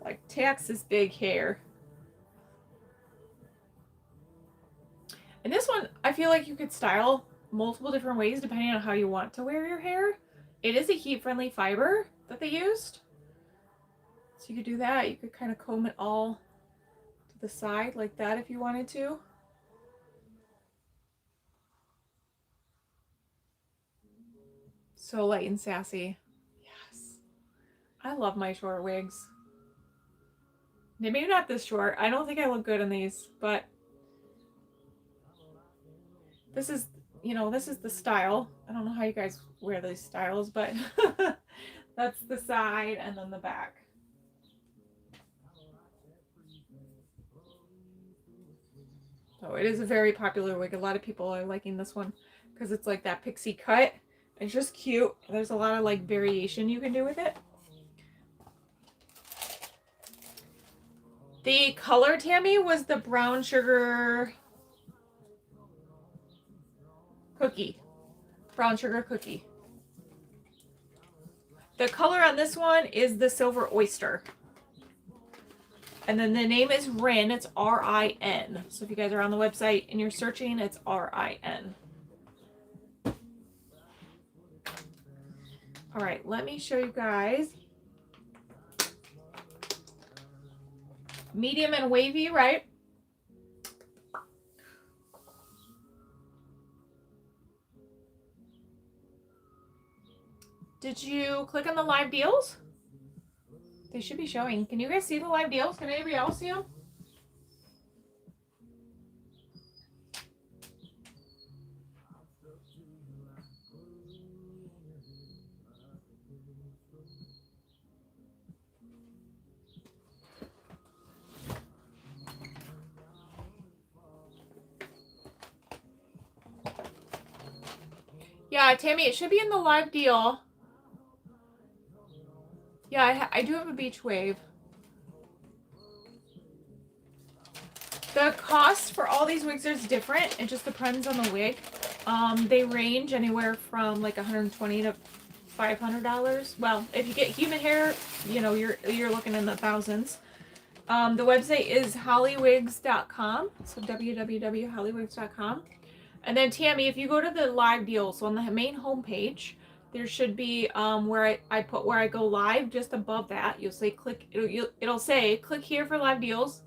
Like Texas big hair. And this one, I feel like you could style multiple different ways depending on how you want to wear your hair. It is a heat-friendly fiber that they used. So you could do that. You could kind of comb it all to the side like that if you wanted to. So light and sassy. Yes. I love my short wigs. Maybe not this short. I don't think I look good in these, but this is, you know, this is the style. I don't know how you guys wear these styles, but that's the side and then the back. So it is a very popular wig. A lot of people are liking this one because it's like that pixie cut. It's just cute. There's a lot of like variation you can do with it. The color, Tammy, was the brown sugar cookie. Brown sugar cookie. The color on this one is the silver oyster. And then the name is Rin. It's R-I-N. So if you guys are on the website and you're searching, it's R-I-N. All right, let me show you guys. Medium and wavy, right? Did you click on the live deals? They should be showing. Can you guys see the live deals? Can anybody else see them? Yeah, Tammy, it should be in the live deal. Yeah, I do have a beach wave. The cost for all these wigs is different. It just depends on the wig. They range anywhere from like $120 to $500. Well, if you get human hair, you know, you're looking in the thousands. The website is hollywigs.com. So www.hollywigs.com. And then Tammy, if you go to the live deal, so on the main homepage, there should be where I put where I go live. Just above that, you'll say click. It'll say click here for live deals.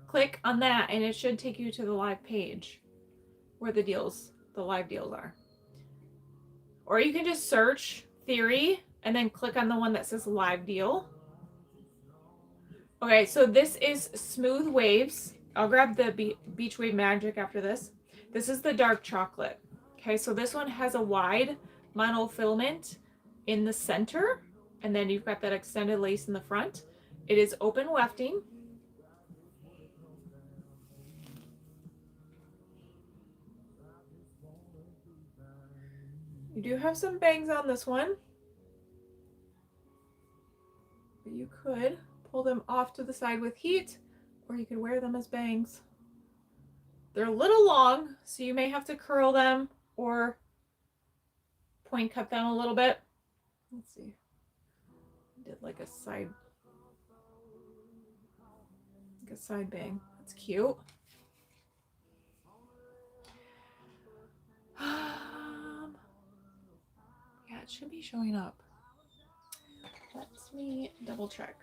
Click on that, and it should take you to the live page where the live deals are. Or you can just search theory and then click on the one that says live deal. Okay, so this is Smooth Waves. I'll grab the Beach Wave Magic after this. This is the dark chocolate. Okay, so this one has a wide monofilament in the center, and then you've got that extended lace in the front. It is open wefting. You do have some bangs on this one, but you could pull them off to the side with heat, or you could wear them as bangs. They're a little long, so you may have to curl them or point cut them a little bit. Let's see. I did like a side bang. That's cute. Yeah, it should be showing up. Let me double check.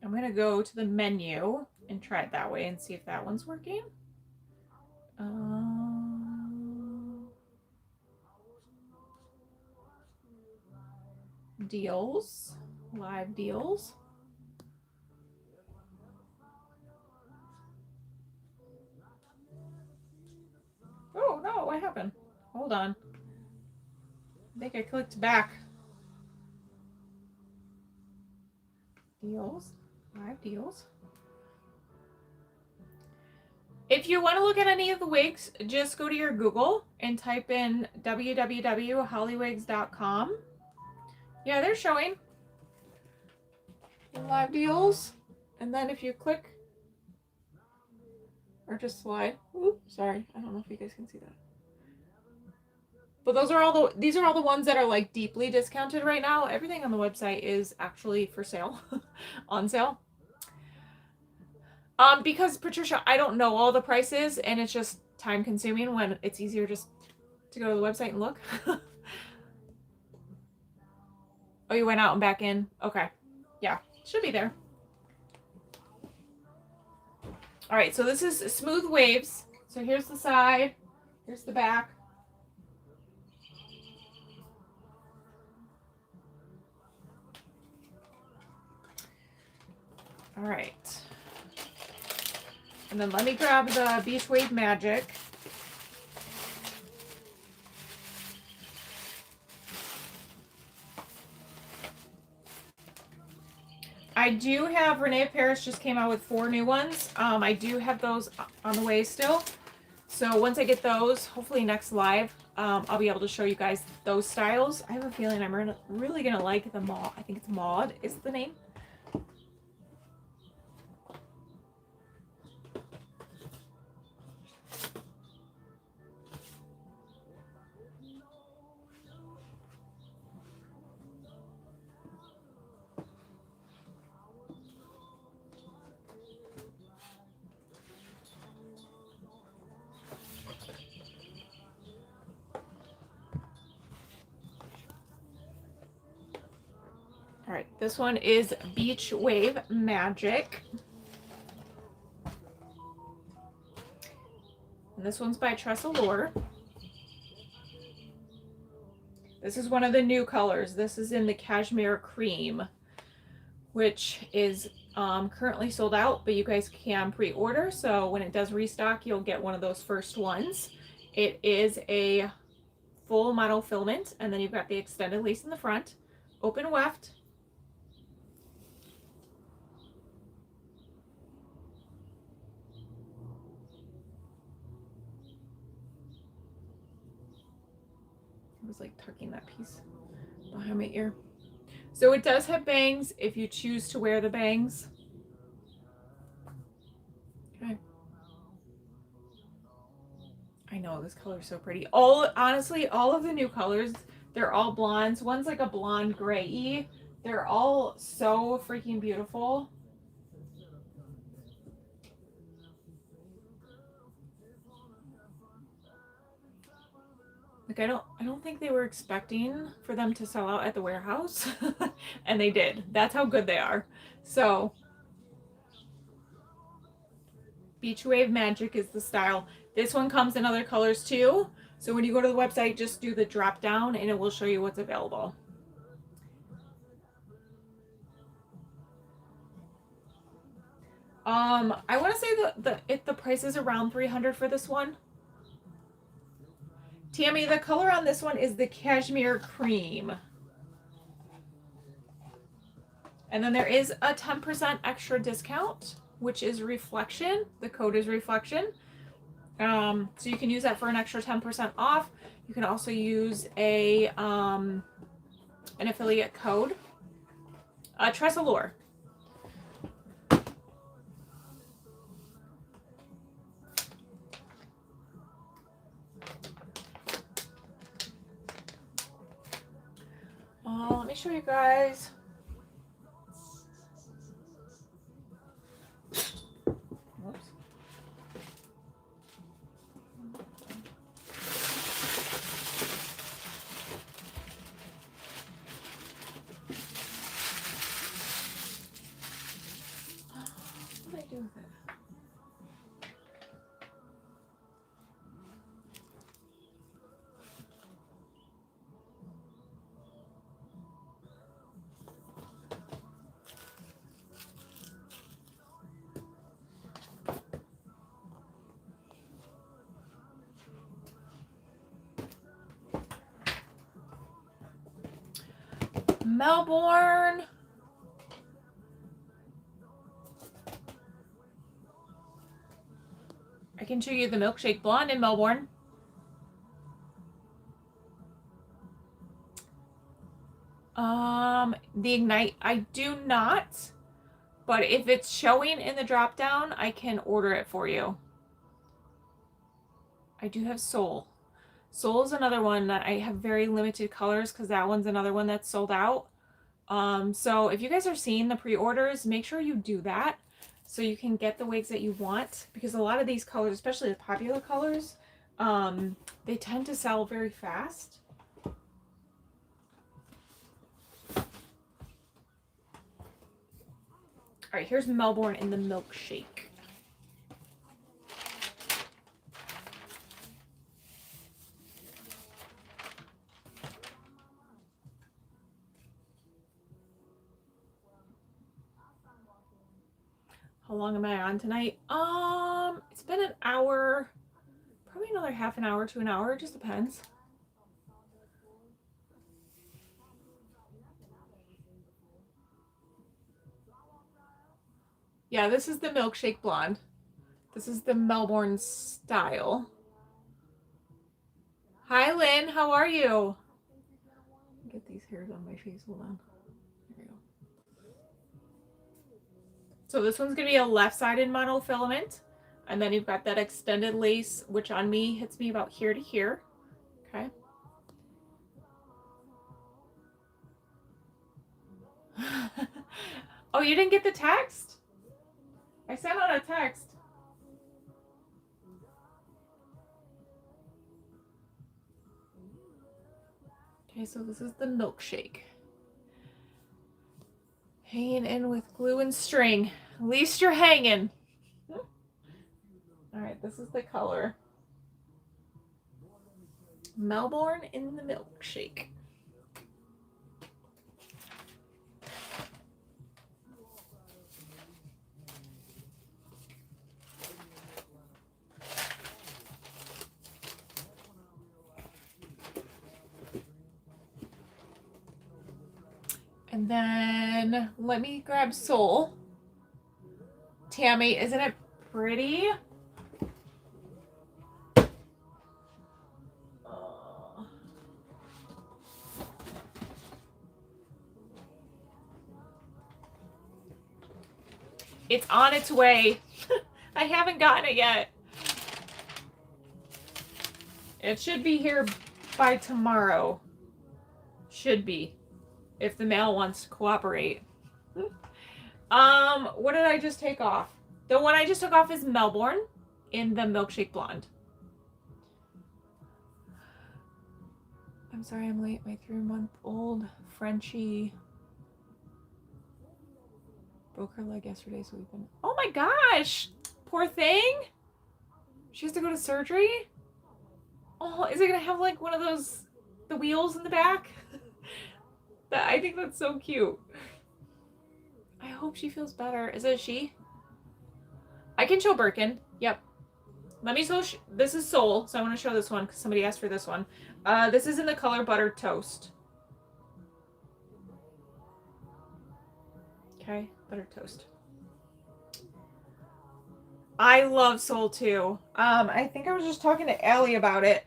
I'm going to go to the menu and try it that way and see if that one's working. Deals, live deals. Oh no, what happened? Hold on. I think I clicked back. Deals, live deals. If you want to look at any of the wigs, just go to your Google and type in www.hollywigs.com. Yeah, they're showing live deals. And then if you click or just slide, oops, sorry, I don't know if you guys can see that. But these are all the ones that are like deeply discounted right now. Everything on the website is actually for sale, on sale. Because Patricia, I don't know all the prices, and it's just time consuming when it's easier just to go to the website and look. Oh, you went out and back in? Okay. Yeah, should be there. All right, so this is Smooth Waves. So here's the side, here's the back. All right. And then let me grab the Beach Wave Magic. I do have, Renee Paris just came out with 4 new ones. I do have those on the way still. So once I get those, hopefully next live, I'll be able to show you guys those styles. I have a feeling I'm really going to like the Maud. I think it's Maud is the name. All right, this one is Beach Wave Magic. And this one's by Tressalure. This is one of the new colors. This is in the Cashmere Cream, which is currently sold out, but you guys can pre-order. So when it does restock, you'll get one of those first ones. It is a full monofilament, and then you've got the extended lace in the front, open weft. I was like tucking that piece behind my ear. So it does have bangs if you choose to wear the bangs. Okay. I know this color is so pretty. Honestly, all of the new colors, they're all blondes. One's like a blonde gray-y. They're all so freaking beautiful. Like I don't think they were expecting for them to sell out at the warehouse. And they did. That's how good they are. So Beach Wave Magic is the style. This one comes in other colors too. So when you go to the website, just do the drop down and it will show you what's available. I want to say the price is around $300 for this one. Tammy, the color on this one is the Cashmere Cream. And then there is a 10% extra discount, which is Reflection. The code is Reflection. So you can use that for an extra 10% off. You can also use an affiliate code. Tressalure. Let me show you guys. Whoops. What did I do with it? Melbourne. I can show you the Milkshake Blonde in Melbourne. The Ignite, I do not, but if it's showing in the drop down, I can order it for you. I do have Soul. Soul is another one that I have very limited colors because that one's another one that's sold out. So if you guys are seeing the pre-orders, make sure you do that so you can get the wigs that you want, because a lot of these colors, especially the popular colors, they tend to sell very fast. All right, here's Melbourne in the Milkshake. How long am I on tonight? It's been an hour, probably another half an hour to an hour, it just depends. Yeah, this is the milkshake blonde. This is the Melbourne style. Hi, Lynn. How are you? Get these hairs on my face. Hold on. There we go. So this one's going to be a left-sided monofilament. And then you've got that extended lace, which on me hits me about here to here. Okay. Oh, you didn't get the text? I sent out a text. Okay, so this is the milkshake. Hanging in with glue and string. At least you're hanging. All right, this is the color. Melbourne in the milkshake. And then let me grab Soul. Tammy, isn't it pretty? It's on its way. I haven't gotten it yet. It should be here by tomorrow. Should be. If the mail wants to cooperate. What did I just take off? The one I just took off is Melbourne in the milkshake blonde. I'm sorry I'm late. My 3-month-old Frenchie broke her leg yesterday, so we've been... Oh my gosh! Poor thing! She has to go to surgery? Oh, is it gonna have like one of those, the wheels in the back? I think that's so cute. I hope she feels better. Is it she? I can show Birkin. Yep. Let me show. This is Soul, so I want to show this one because somebody asked for this one. This is in the color Buttered Toast. Okay, Buttered Toast. I love Soul too. I think I was just talking to Allie about it.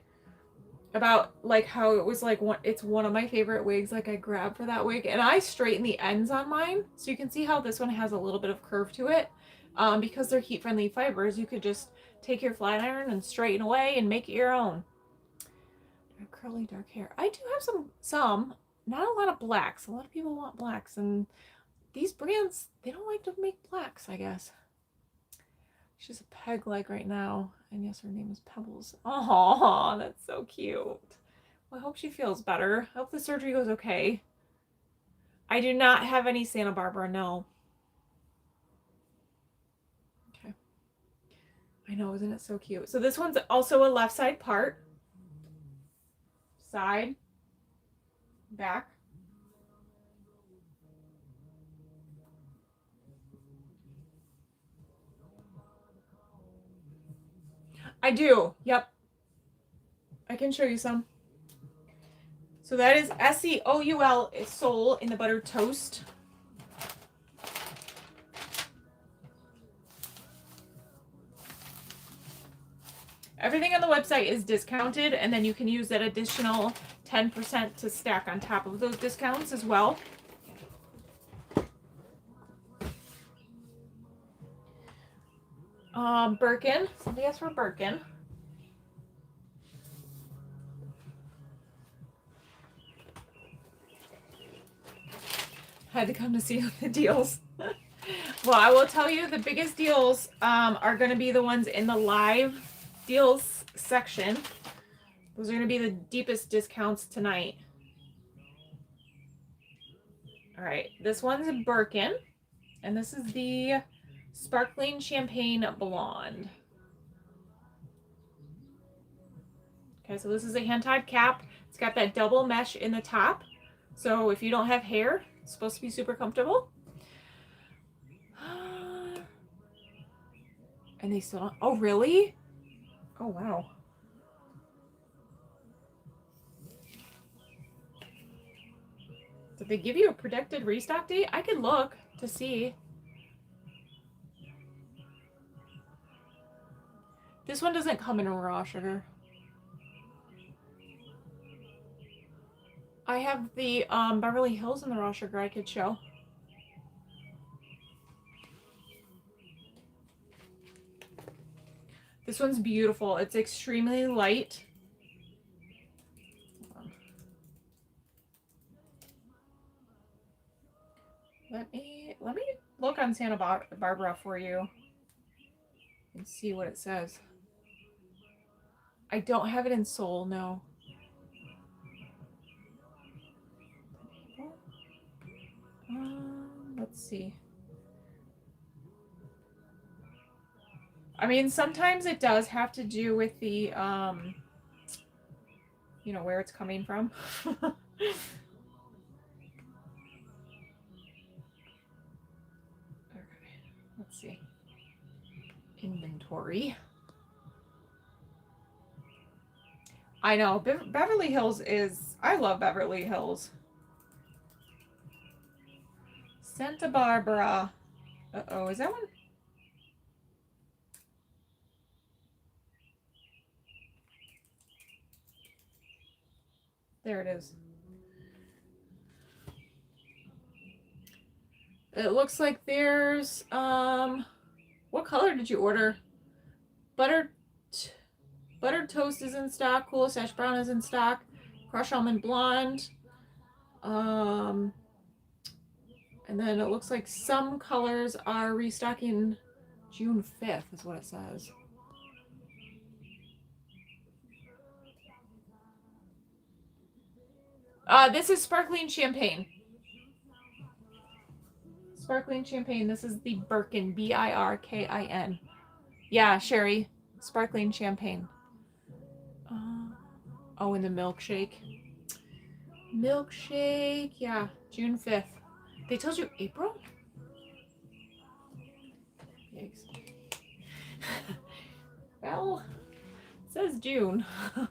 About like how it was like it's one of my favorite wigs. Like I grabbed for that wig and I straighten the ends on mine. So you can see how this one has a little bit of curve to it. Because they're heat friendly fibers, you could just take your flat iron and straighten away and make it your own. Curly dark hair. I do have some, not a lot of blacks. A lot of people want blacks, and these brands, they don't like to make blacks, I guess. She's a peg leg right now, and yes, her name is Pebbles. Oh, that's so cute. Well, I hope she feels better. I hope the surgery goes okay. I do not have any Santa Barbara, no. Okay. I know, isn't it so cute? So this one's also a left side part. Side, back. I do, yep. I can show you some. So that is S-E-O-U-L, Soul in the Buttered Toast. Everything on the website is discounted, and then you can use that additional 10% to stack on top of those discounts as well. Birkin. Somebody asked for Birkin. Had to come to see the deals. Well, I will tell you the biggest deals are going to be the ones in the live deals section. Those are going to be the deepest discounts tonight. All right, this one's a Birkin, and this is the Sparkling Champagne Blonde. Okay, so this is a hand-tied cap. It's got that double mesh in the top. So if you don't have hair, it's supposed to be super comfortable. And they still don't... Oh, really? Oh, wow. Did they give you a predicted restock date? I could look to see. This one doesn't come in a raw sugar. I have the Beverly Hills in the raw sugar I could show. This one's beautiful. It's extremely light. Let me look on Santa Barbara for you and see what it says. I don't have it in Seoul, no. Let's see. I mean, sometimes it does have to do with the, you know, where it's coming from. Okay, let's see. Inventory. I know, Beverly Hills is, I love Beverly Hills. Santa Barbara. Uh-oh, is that one? There it is. It looks like there's, what color did you order? Buttered toast is in stock. Cool Sash Brown is in stock. Crushed Almond Blonde. And then it looks like some colors are restocking June 5th is what it says. This is Sparkling Champagne. Sparkling Champagne. This is the Birkin. Birkin. Yeah, Sherry. Sparkling Champagne. Oh, and the milkshake. Milkshake. Yeah, June 5th. They told you April? Yikes. Well, it says June. All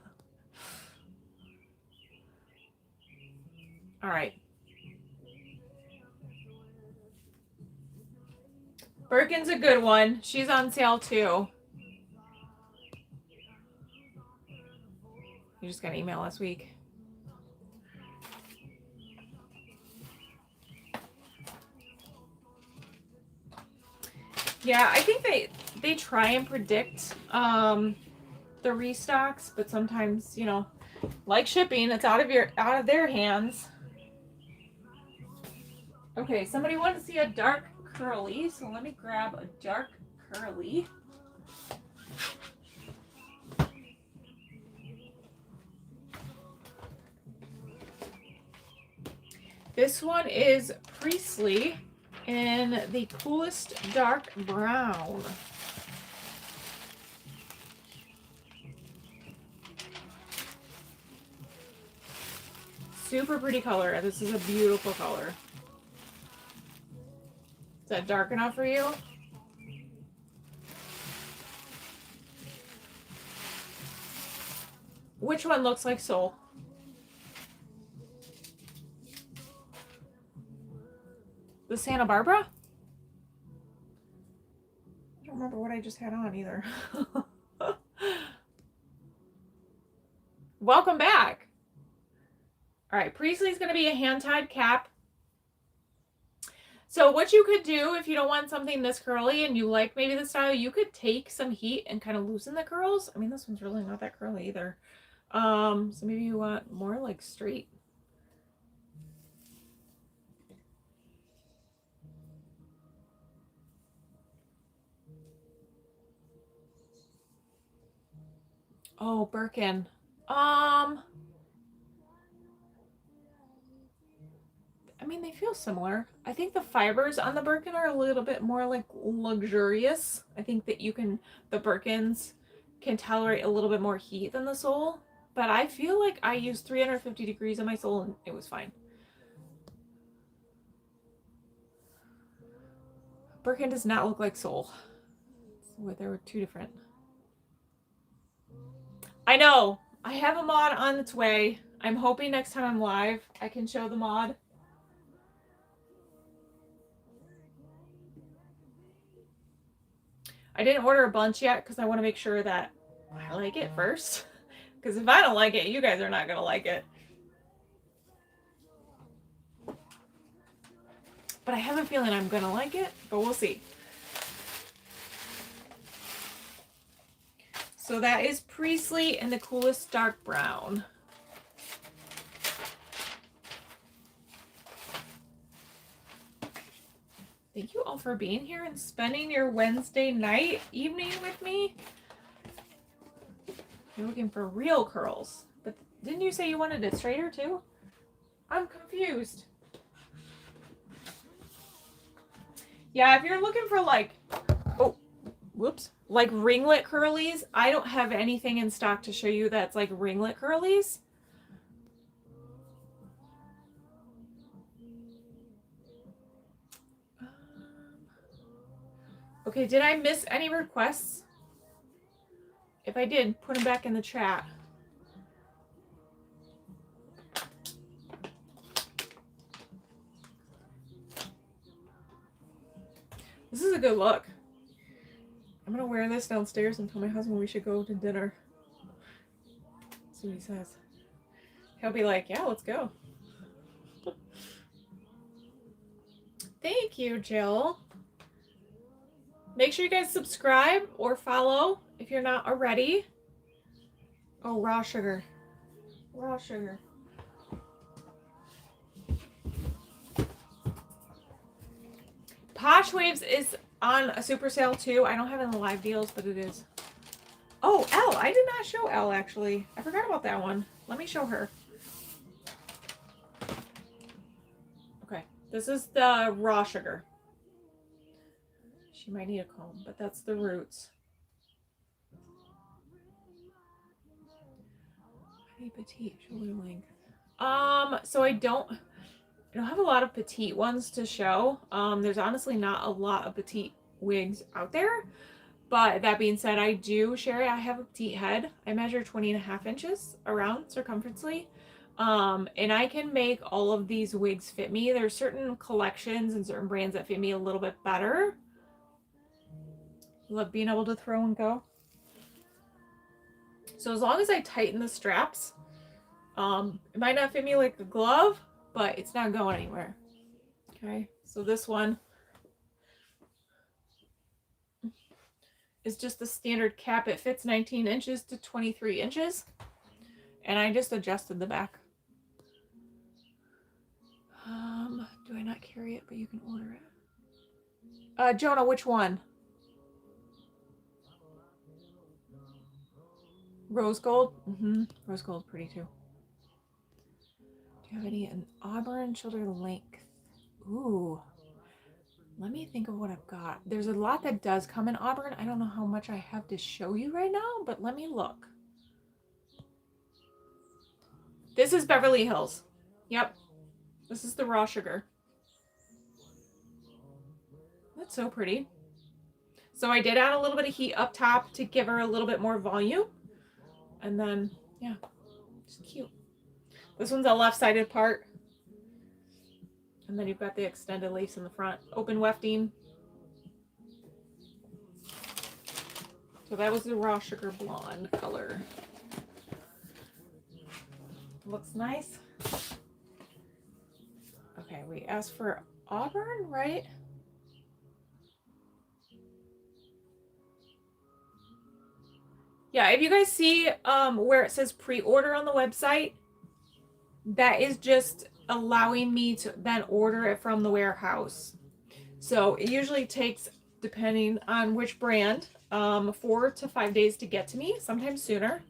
right. Birkin's a good one. She's on sale too. You just got an email last week. Yeah, I think they try and predict the restocks, but sometimes, you know, like shipping, it's out of their hands. Okay, somebody wanted to see a dark curly, so let me grab a dark curly. This one is Priestley in the coolest dark brown. Super pretty color. This is a beautiful color. Is that dark enough for you? Which one looks like Soul? The Santa Barbara? I don't remember what I just had on either. Welcome back. All right, Priestley's going to be a hand-tied cap. So what you could do if you don't want something this curly and you like maybe the style, you could take some heat and kind of loosen the curls. I mean, this one's really not that curly either. So maybe you want more like straight. Oh, Birkin. I mean, they feel similar. I think the fibers on the Birkin are a little bit more like luxurious. I think that the Birkins can tolerate a little bit more heat than the Sole. But I feel like I used 350 degrees on my Sole and it was fine. Birkin does not look like Sole. So there were two different. I know. I have a mod on its way. I'm hoping next time I'm live, I can show the mod. I didn't order a bunch yet because I want to make sure that I like it first. Because if I don't like it, you guys are not going to like it. But I have a feeling I'm going to like it, but we'll see. So that is Priestley in the coolest dark brown. Thank you all for being here and spending your Wednesday night evening with me. You're looking for real curls. But didn't you say you wanted it straighter too? I'm confused. Yeah, if you're looking for like, oh, whoops, like ringlet curlies, I don't have anything in stock to show you that's like ringlet curlies. Okay, did I miss any requests? If I did, put them back in the chat. This is a good look. I'm going to wear this downstairs and tell my husband we should go to dinner. See what he says. He'll be like, yeah, let's go. Thank you, Jill. Make sure you guys subscribe or follow if you're not already. Oh, raw sugar. Raw sugar. Posh Waves is on a super sale too. I don't have it in the live deals, but it is. Oh, Elle. I did not show Elle, actually. I forgot about that one. Let me show her. Okay. This is the raw sugar. She might need a comb, but that's the roots. Hey, petite shoulder length. So I don't have a lot of petite ones to show. There's honestly not a lot of petite wigs out there. But that being said, I do share it. I have a petite head. I measure 20.5 inches around circumferentially. And I can make all of these wigs fit me. There's certain collections and certain brands that fit me a little bit better. Love being able to throw and go. So as long as I tighten the straps, it might not fit me like a glove, but it's not going anywhere. Okay, so this one is just the standard cap. It fits 19 inches to 23 inches. And I just adjusted the back. Do I not carry it, but you can order it? Jonah, which one? Rose gold? Rose gold's pretty too. Do you have any in auburn shoulder length? Ooh. Let me think of what I've got. There's a lot that does come in auburn. I don't know how much I have to show you right now, but let me look. This is Beverly Hills. Yep. This is the raw sugar. That's so pretty. So I did add a little bit of heat up top to give her a little bit more volume. And then, yeah, it's cute. This one's a left-sided part. And then you've got the extended lace in the front. Open wefting. So that was the raw sugar blonde color. Looks nice. Okay, we asked for auburn, right? Yeah, if you guys see where it says pre-order on the website, that is just allowing me to then order it from the warehouse. So it usually takes, depending on which brand, 4 to 5 days to get to me, sometimes sooner.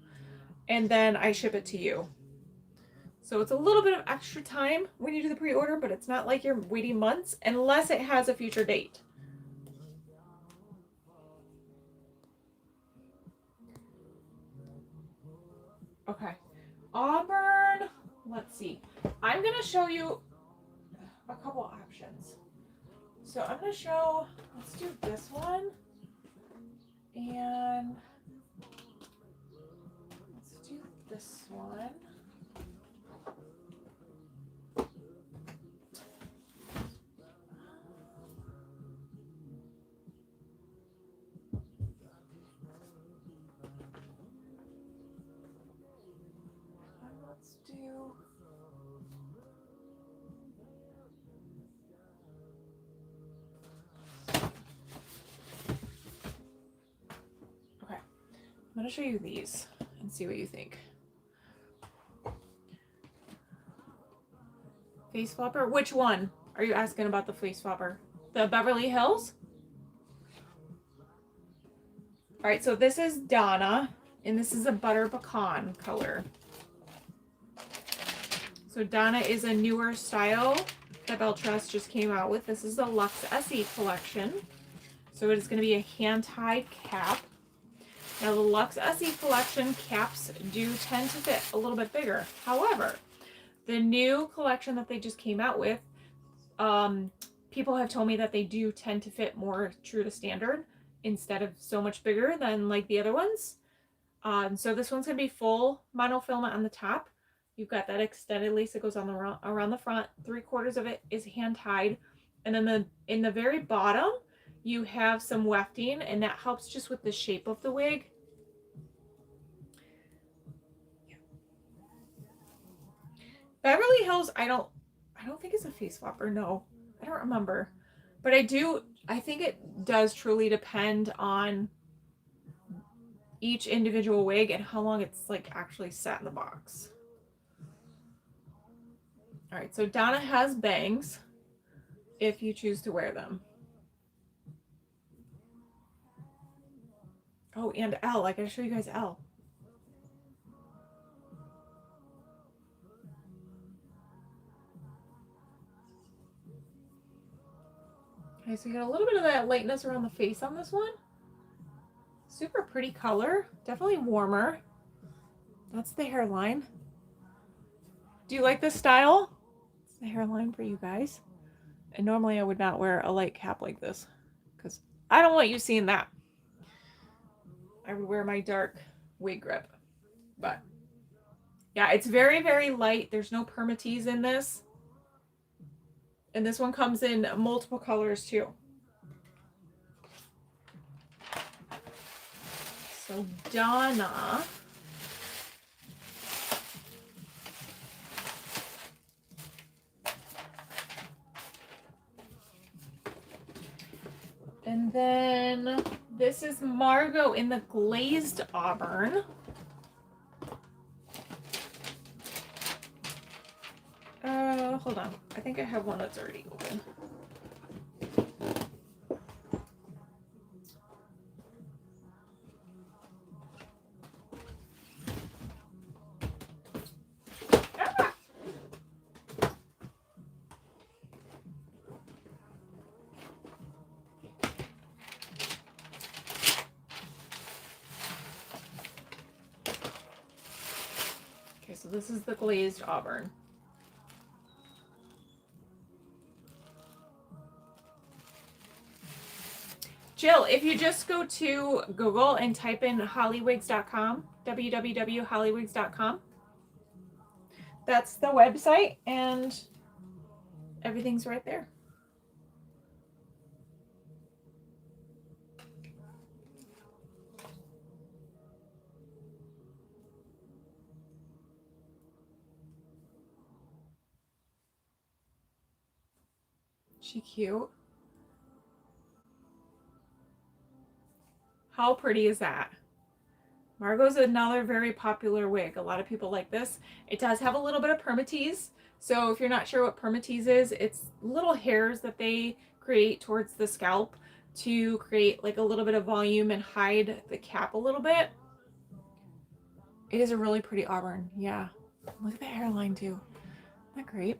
And then I ship it to you. So it's a little bit of extra time when you do the pre-order, but it's not like you're waiting months unless it has a future date. Okay, auburn, let's see. I'm going to show you a couple options. So I'm going to show, let's do this one. And let's do this one. I'm gonna show you these and see what you think. Face flopper? Which one are you asking about the face flopper? The Beverly Hills? All right, so this is Donna, and this is a butter pecan color. So Donna is a newer style that Beltress just came out with. This is the Luxe SE collection. So it is going to be a hand-tied cap. Now the Luxe SE collection caps do tend to fit a little bit bigger. However, the new collection that they just came out with, people have told me that they do tend to fit more true to standard instead of so much bigger than like the other ones. So this one's going to be full monofilament on the top. You've got that extended lace that goes on around the front. 3/4 of it is hand tied. And then in the very bottom, you have some wefting, and that helps just with the shape of the wig. Beverly Hills, I don't think it's a face flopper. No, I don't remember. But I think it does truly depend on each individual wig and how long it's like actually sat in the box. All right, so Donna has bangs if you choose to wear them. Oh, and L. I gotta show you guys L. Okay, so you got a little bit of that lightness around the face on this one. Super pretty color. Definitely warmer. That's the hairline. Do you like this style? It's the hairline for you guys. And normally I would not wear a light cap like this because I don't want you seeing that. I would wear my dark wig grip. But yeah, it's very, very light. There's no permatease in this. And this one comes in multiple colors too. So Donna. And then this is Margo in the glazed auburn. Hold on. I think I have one that's already open. Ah! Okay, so this is the glazed auburn. Jill, if you just go to Google and type in hollywigs.com, www.hollywigs.com, that's the website, and everything's right there. She cute. How pretty is that? Margo's another very popular wig. A lot of people like this. It does have a little bit of permatease. So if you're not sure what permatease is, it's little hairs that they create towards the scalp to create like a little bit of volume and hide the cap a little bit. It is a really pretty auburn. Yeah. Look at the hairline too. Isn't that great?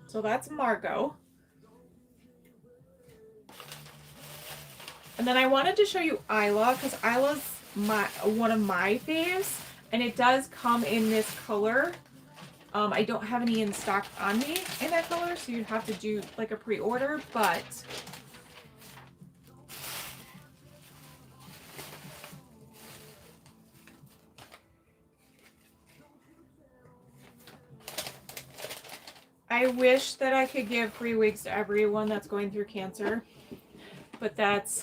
So that's Margo. And then I wanted to show you Isla because Isla's one of my faves, and it does come in this color. I don't have any in stock on me in that color, so you'd have to do like a pre-order, but I wish that I could give free wigs to everyone that's going through cancer. But that's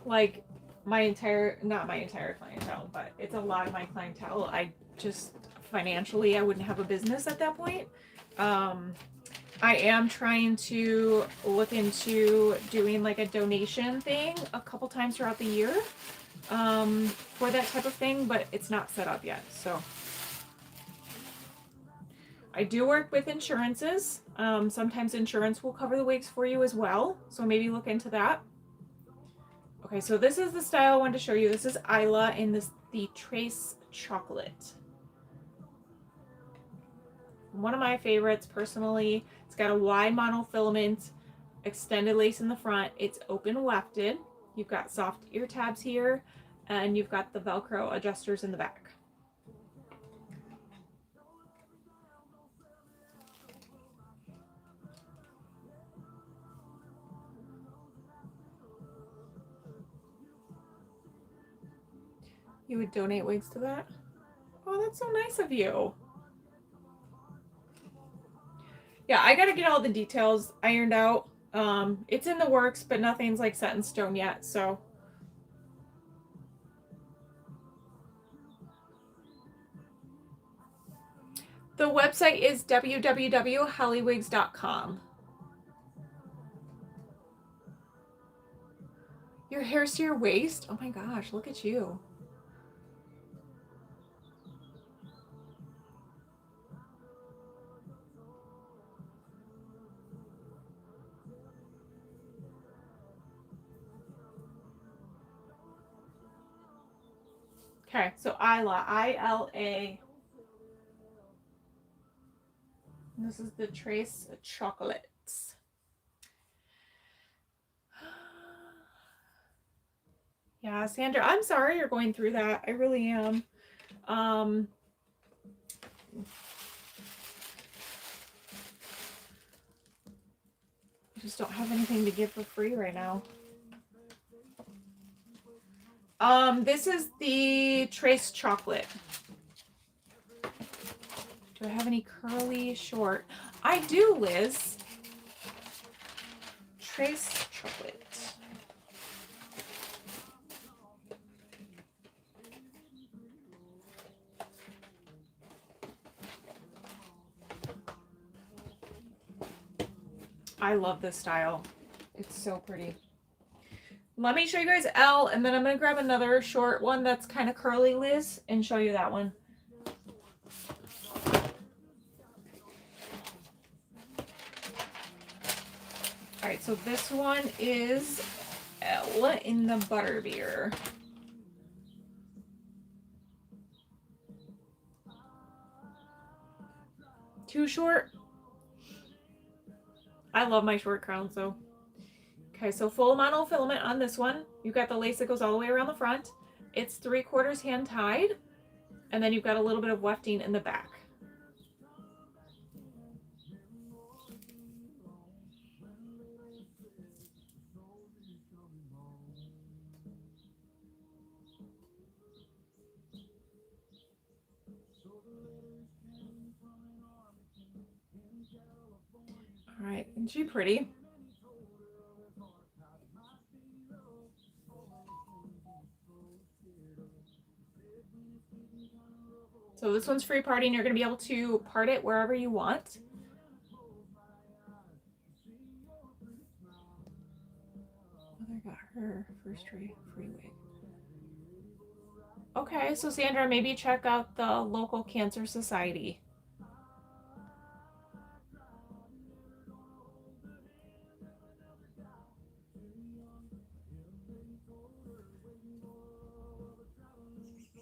like not my entire clientele, but it's a lot of my clientele. I just financially, I wouldn't have a business at that point. I am trying to look into doing like a donation thing a couple times throughout the year for that type of thing, but it's not set up yet. So I do work with insurances. Sometimes insurance will cover the wigs for you as well. So maybe look into that. Okay, so this is the style I wanted to show you. This is Isla in the Trace Chocolate. One of my favorites personally. It's got a wide monofilament, extended lace in the front. It's open wefted. You've got soft ear tabs here, and you've got the Velcro adjusters in the back. You would donate wigs to that? Oh, that's so nice of you. Yeah, I gotta get all the details ironed out. It's in the works, but nothing's like set in stone yet, so. The website is www.hollywigs.com. Your hair's to your waist? Oh my gosh, look at you. Okay, so Isla, I-L-A. This is the Trace Chocolates. Yeah, Sandra, I'm sorry you're going through that. I really am. I just don't have anything to give for free right now. This is the Trace Chocolate. Do I have any curly short? I do, Liz. Trace Chocolate. I love this style. It's so pretty. Let me show you guys L, and then I'm going to grab another short one that's kind of curly, Liz, and show you that one. All right, so this one is L in the Butterbeer. Too short? I love my short crown, so. Okay, so full monofilament on this one. You've got the lace that goes all the way around the front. It's 3/4 hand tied, and then you've got a little bit of wefting in the back. All right, isn't she pretty? So this one's free parting. You're going to be able to part it wherever you want. Mother got her first free wig. Okay, so Sandra, maybe check out the local cancer society.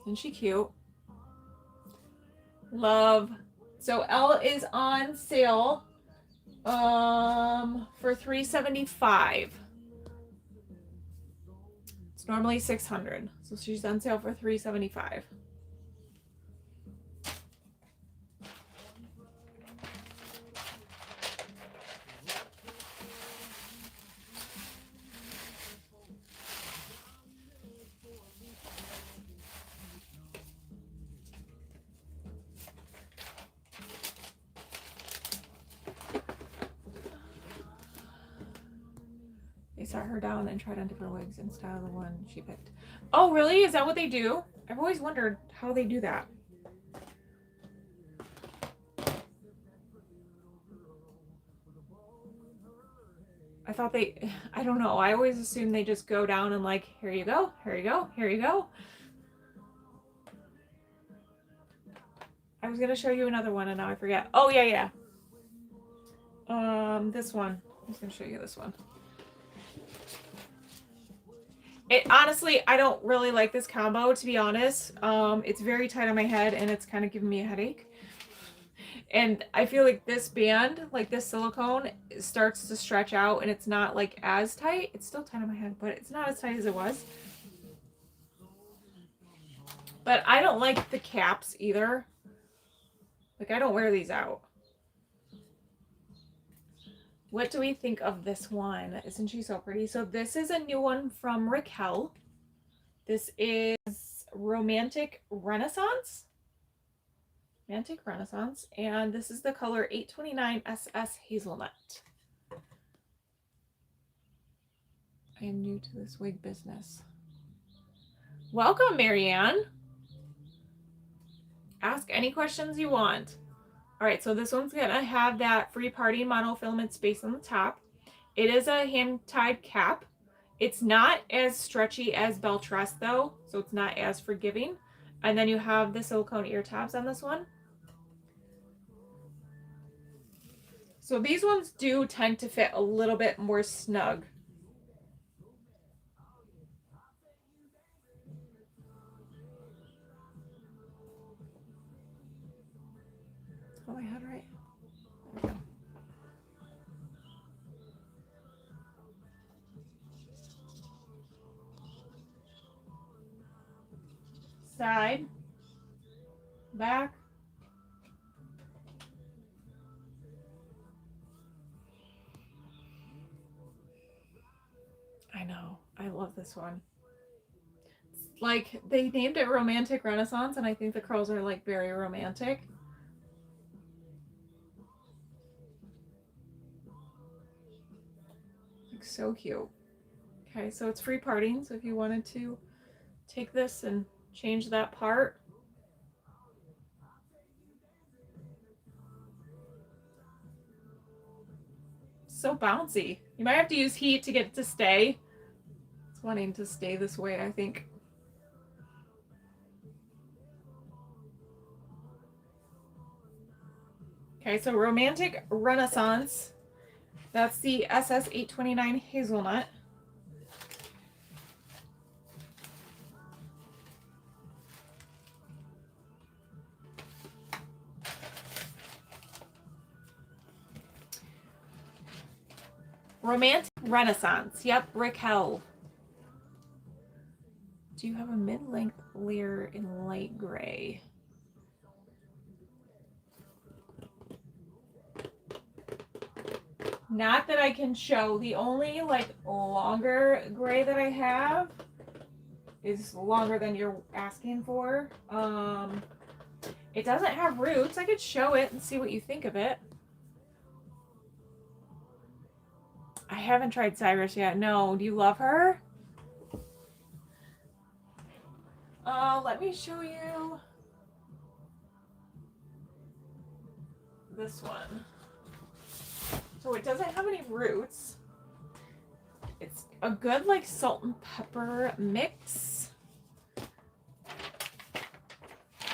Isn't she cute? Love. So L is on sale for $375. It's normally $600. So she's on sale for $375. They sat her down and tried on different wigs and style the one she picked. Oh, really? Is that what they do? I've always wondered how they do that. I thought they, I don't know. I always assume they just go down and like, here you go, here you go, here you go. I was going to show you another one and now I forget. Oh, yeah, yeah. This one. I was going to show you this one. It honestly, I don't really like this combo, to be honest. It's very tight on my head and it's kind of giving me a headache. And I feel like this band, like this silicone, starts to stretch out and it's not like as tight. It's still tight on my head, but it's not as tight as it was. But I don't like the caps either. Like, I don't wear these out. What do we think of this one? Isn't she so pretty? So this is a new one from Raquel. This is Romantic Renaissance. Romantic Renaissance. And this is the color 829 SS Hazelnut. I am new to this wig business. Welcome, Marianne. Ask any questions you want. All right, so this one's gonna have that free party monofilament space on the top. It is a hand-tied cap. It's not as stretchy as Belle Tress though, so it's not as forgiving. And then you have the silicone ear tabs on this one. So these ones do tend to fit a little bit more snug. Oh, I had it right. There we go. Side, back. I know. I love this one. It's like, they named it Romantic Renaissance, and I think the curls are like very romantic. Like, so cute. Okay, so it's free parting, so if you wanted to take this and change that part. So bouncy. You might have to use heat to get it to stay. It's wanting to stay this way, I think. Okay, so Romantic Renaissance. That's the SS 829 Hazelnut. Romantic Renaissance. Yep, Raquel. Do you have a mid-length layer in light gray? Not that I can show. The only like longer gray that I have is longer than you're asking for. It doesn't have roots. I could show it and see what you think of it. I haven't tried Cyrus yet. No. Do you love her? Let me show you this one. So it doesn't have any roots. It's a good like salt and pepper mix.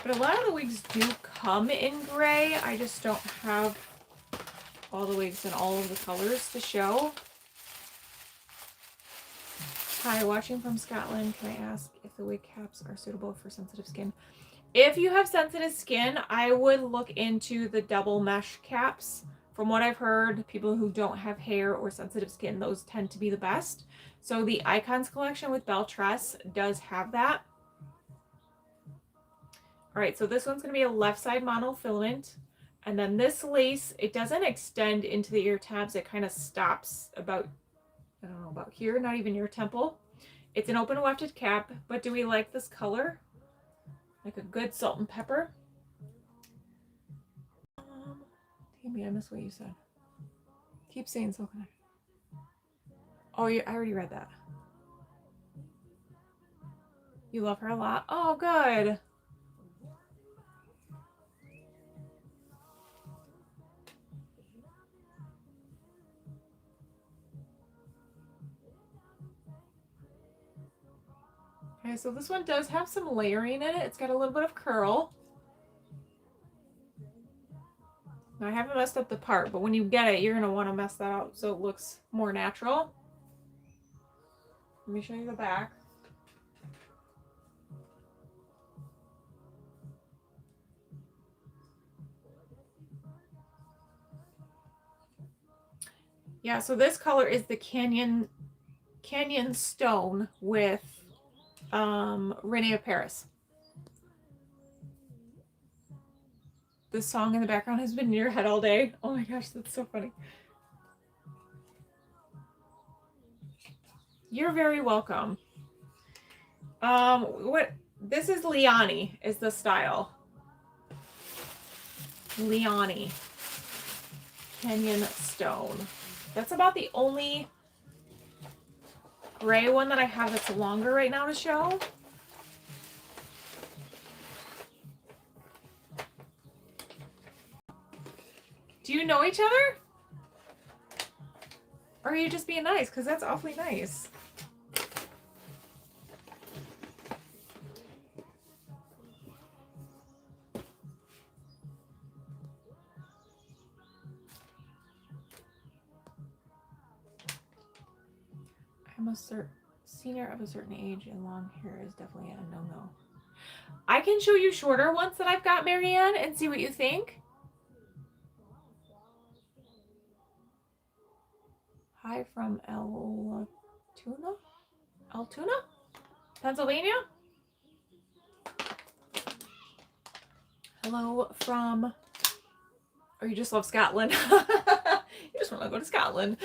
But a lot of the wigs do come in gray. I just don't have all the wigs in all of the colors to show. Hi, watching from Scotland. Can I ask if the wig caps are suitable for sensitive skin? If you have sensitive skin, I would look into the double mesh caps. From what I've heard, people who don't have hair or sensitive skin, those tend to be the best. So the Icons collection with Belle Tress does have that. All right, so this one's going to be a left side monofilament. And then this lace, it doesn't extend into the ear tabs. It kind of stops about, I don't know, about here, not even your temple. It's an open wefted cap, but do we like this color? Like a good salt and pepper. Tammy, I missed what you said. Keep saying so connected. Oh, I already read that. You love her a lot? Oh, good. Okay, so this one does have some layering in it. It's got a little bit of curl. Now, I haven't messed up the part, but when you get it, you're going to want to mess that up so it looks more natural. Let me show you the back. Yeah, so this color is the Canyon Stone with Rene of Paris. The song in the background has been in your head all day. Oh my gosh, that's so funny. You're very welcome. This is Liani is the style. Liani. Canyon Stone. That's about the only gray one that I have that's longer right now to show. Do you know each other? Or are you just being nice? Because that's awfully nice. I'm a senior of a certain age and long hair is definitely a no-no. I can show you shorter ones that I've got, Marianne, and see what you think. Hi from Altoona, Pennsylvania. Hello from, or you just love Scotland. You just want to go to Scotland.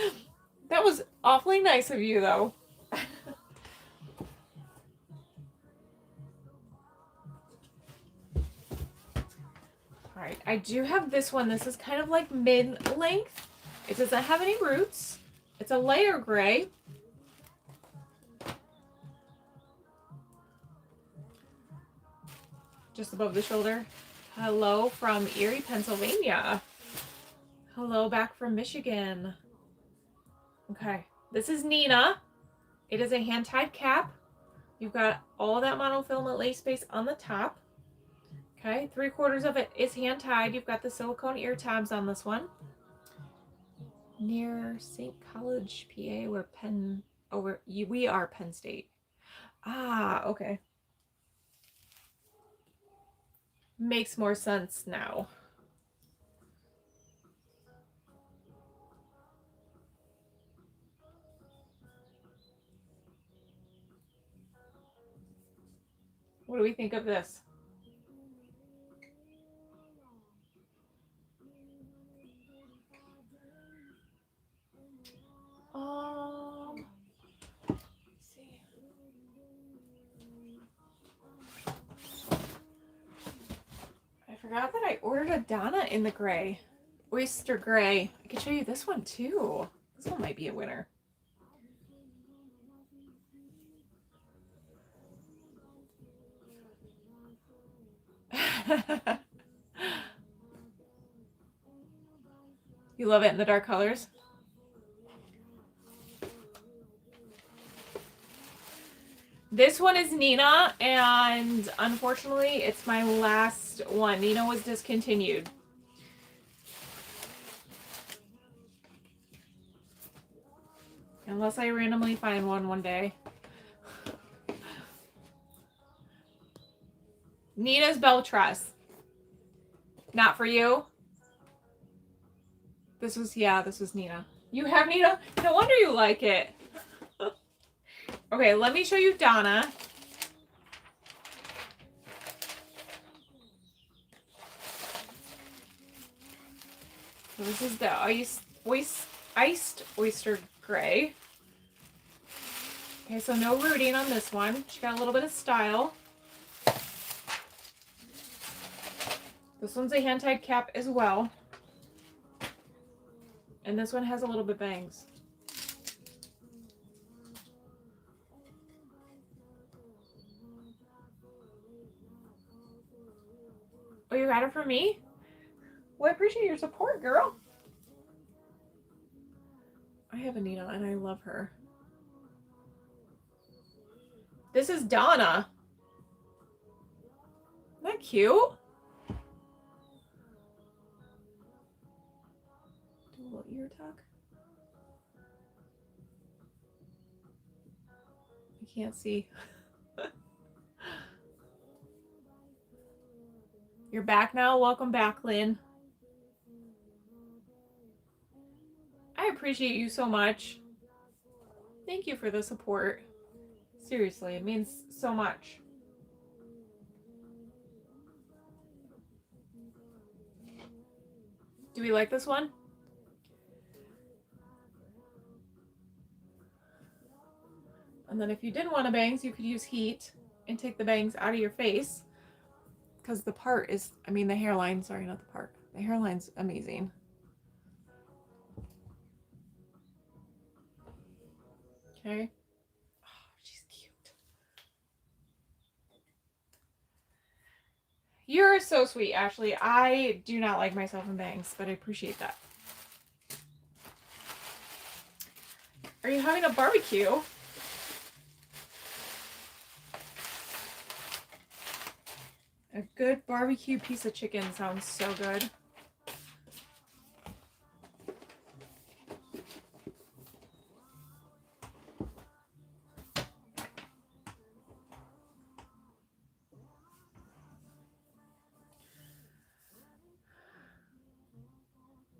That was awfully nice of you, though. All right, I do have this one. This is kind of like mid-length. It doesn't have any roots. It's a lighter gray. Just above the shoulder. Hello from Erie, Pennsylvania. Hello back from Michigan. Okay, this is Nina. It is a hand-tied cap. You've got all that monofilament lace base on the top. Okay, 3/4 of it is hand-tied. You've got the silicone ear tabs on this one. Near St. College, PA, where we are Penn State. Ah, okay. Makes more sense now. What do we think of this? Let's see. I forgot that I ordered a Donna in the gray. Oyster gray. I can show you this one too. This one might be a winner. You love it in the dark colors? This one is Nina, and unfortunately, it's my last one. Nina was discontinued. Unless I randomly find one day. Nina's bell truss. Not for you? This was Nina. You have Nina? No wonder you like it. Okay, let me show you Donna. So this is the iced oyster gray. Okay, so no rooting on this one. She got a little bit of style. This one's a hand-tied cap as well. And this one has a little bit bangs. Oh, you got it from me? Well, I appreciate your support, girl. I have Anita and I love her. This is Donna. Isn't that cute? Do a little ear tuck. I can't see. You're back now. Welcome back, Lynn. I appreciate you so much. Thank you for the support. Seriously, it means so much. Do we like this one? And then if you didn't want a bangs, you could use heat and take the bangs out of your face. Because the part is, I mean the hairline, sorry, not the part. The hairline's amazing. Okay. Oh, she's cute. You're so sweet, Ashley. I do not like myself in bangs, but I appreciate that. Are you having a barbecue? A good barbecue piece of chicken sounds so good.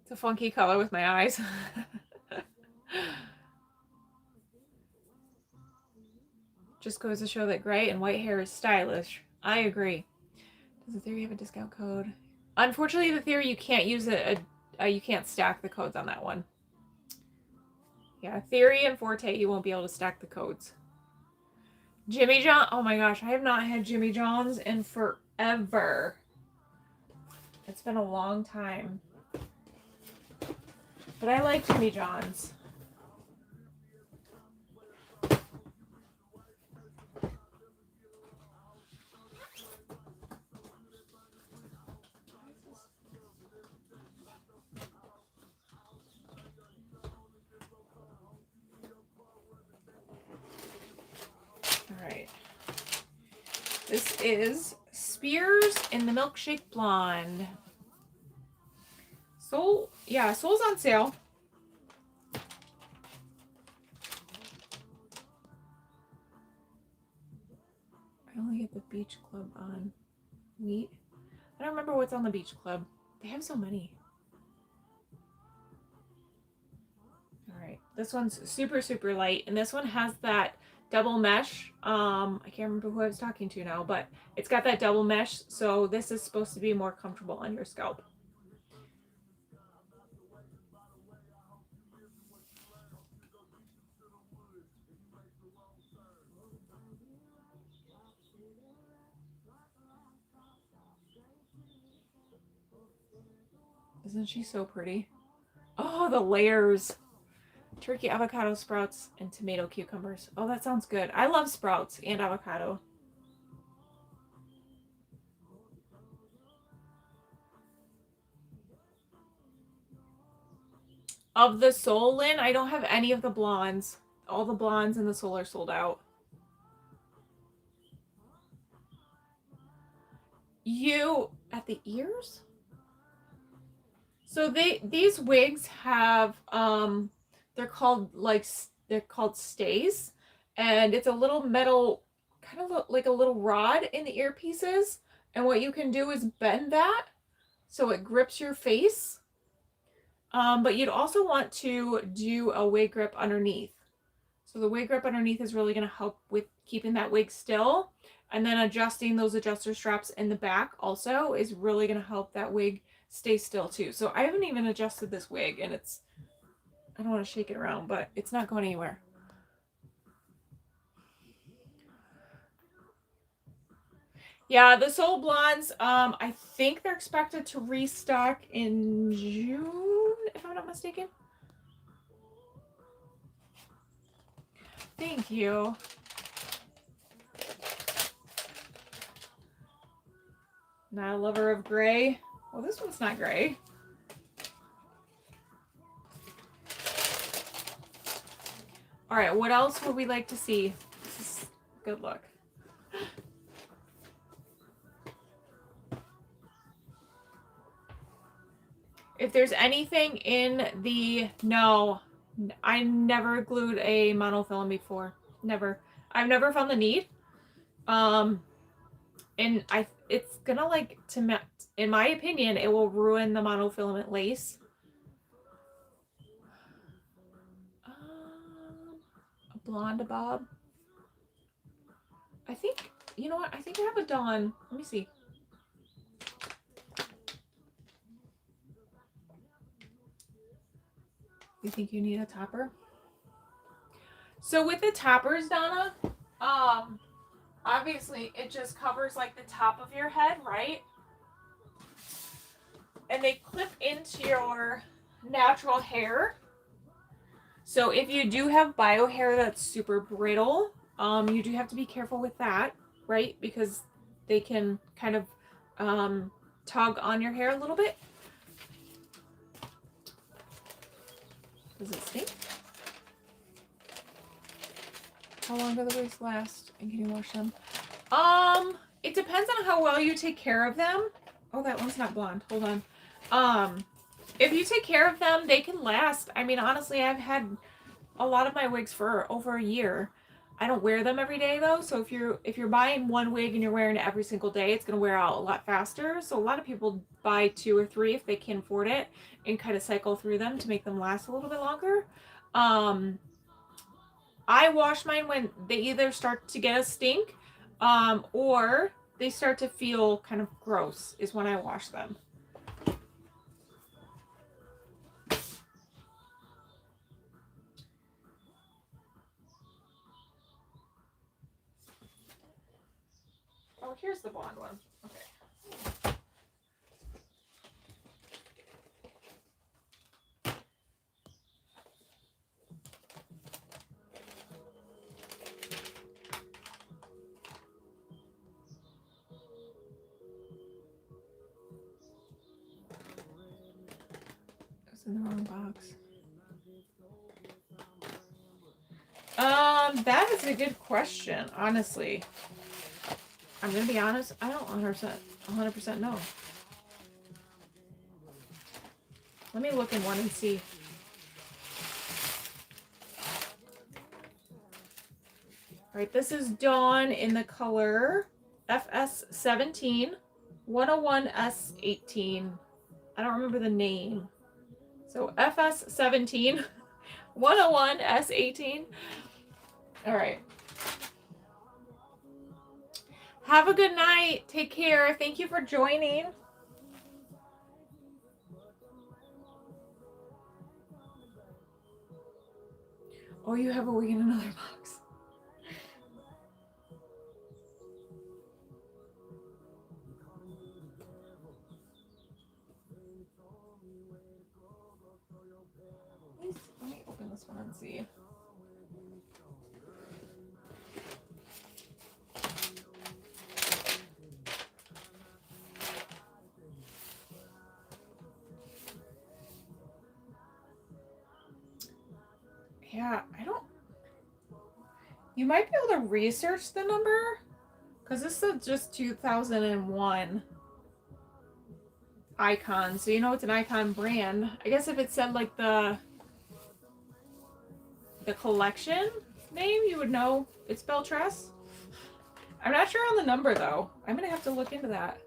It's a funky color with my eyes. Just goes to show that gray and white hair is stylish. I agree. Does the theory have a discount code? Unfortunately, the theory, you can't use it. You can't stack the codes on that one. Yeah, theory and Forte, you won't be able to stack the codes. Jimmy John. Oh my gosh, I have not had Jimmy John's in forever. It's been a long time. But I like Jimmy John's. Alright. This is Spears in the Milkshake Blonde. Soul, yeah, Soul's on sale. I only get the Beach Club on wheat. I don't remember what's on the Beach Club. They have so many. Alright, this one's super, super light. And this one has that double mesh. I can't remember who I was talking to now, but it's got that double mesh. So this is supposed to be more comfortable on your scalp. Isn't she so pretty? Oh, the layers. Turkey, avocado, sprouts, and tomato cucumbers. Oh, that sounds good. I love sprouts and avocado. Of the Soul, Lynn, I don't have any of the blondes. All the blondes and the Soul are sold out. You, at the ears? So these wigs have, they're called stays. And it's a little metal, kind of like a little rod in the earpieces. And what you can do is bend that so it grips your face. But you'd also want to do a wig grip underneath. So the wig grip underneath is really going to help with keeping that wig still. And then adjusting those adjuster straps in the back also is really going to help that wig stay still too. So I haven't even adjusted this wig, and it's, I don't want to shake it around, but it's not going anywhere. Yeah, the Soul Blondes, I think they're expected to restock in June, if I'm not mistaken. Thank you. Not a lover of gray. Well, this one's not gray. All right, what else would we like to see? This is Good luck. If there's anything in the... No, I never glued a monofilament before. Never. I've never found the need. And it's gonna like, in my opinion, it will ruin the monofilament lace. A blonde bob. I think, you know what? I think I have a Dawn. Let me see. You think you need a topper? So with the toppers, Donna, obviously it just covers like the top of your head, right? And they clip into your natural hair. So if you do have bio hair that's super brittle, you do have to be careful with that, right? Because they can kind of tug on your hair a little bit. Does it stink? How long do the wigs last? And can you wash them? It depends on how well you take care of them. Oh, that one's not blonde. Hold on. If you take care of them, they can last. I mean, honestly, I've had a lot of my wigs for over a year. I don't wear them every day though, so if you're buying one wig and you're wearing it every single day, it's gonna wear out a lot faster. So a lot of people buy 2 or 3 if they can afford it and kind of cycle through them to make them last a little bit longer. I wash mine when they either start to get a stink, or they start to feel kind of gross is when I wash them. Oh, here's the blonde one. Okay. It's in the wrong box. That is a good question, honestly. I'm gonna be honest, I don't 100% know. Let me look in one and see. All right, this is Dawn in the color FS17, 101S18. I don't remember the name. So FS17, 101S18. All right. Have a good night. Take care. Thank you for joining. Oh, you have a wig in another box. Let me open this one and see. Yeah, I don't... You might be able to research the number, because this is just 2001 icon, so you know it's an icon brand. I guess if it said like the collection name, you would know it's Beltress. I'm not sure on the number though. I'm gonna have to look into that.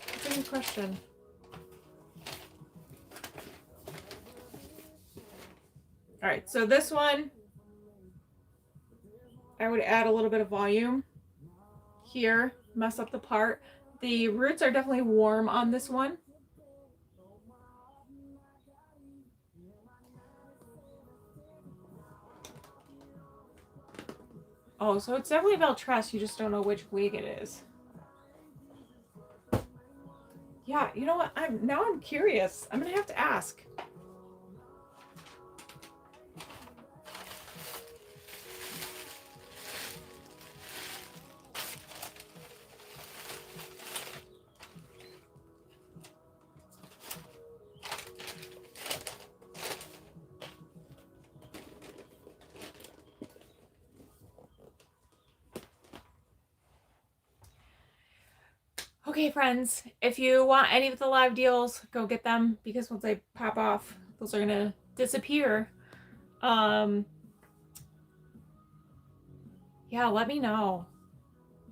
That's a good question. All right, so this one, I would add a little bit of volume here, mess up the part. The roots are definitely warm on this one. Oh, so it's definitely Beltress, you just don't know which wig it is. Yeah, you know what? I'm curious. I'm gonna have to ask. Okay, friends, if you want any of the live deals, go get them because once they pop off, those are gonna disappear. Yeah, let me know.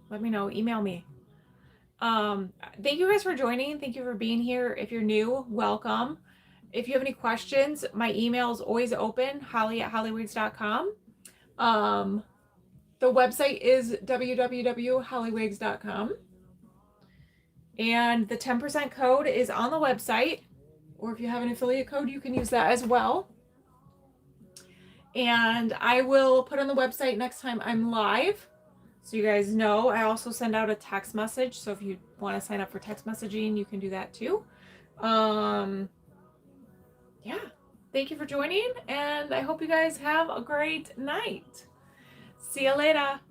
Let me know. Email me. Thank you guys for joining. Thank you for being here. If you're new, welcome. If you have any questions, my email is always open, holly@hollywigs.com. The website is www.hollywigs.com. And the 10% code is on the website, or if you have an affiliate code, you can use that as well. And I will put on the website next time I'm live, so you guys know. I also send out a text message, so if you want to sign up for text messaging, you can do that too. Yeah, thank you for joining, and I hope you guys have a great night. See you later.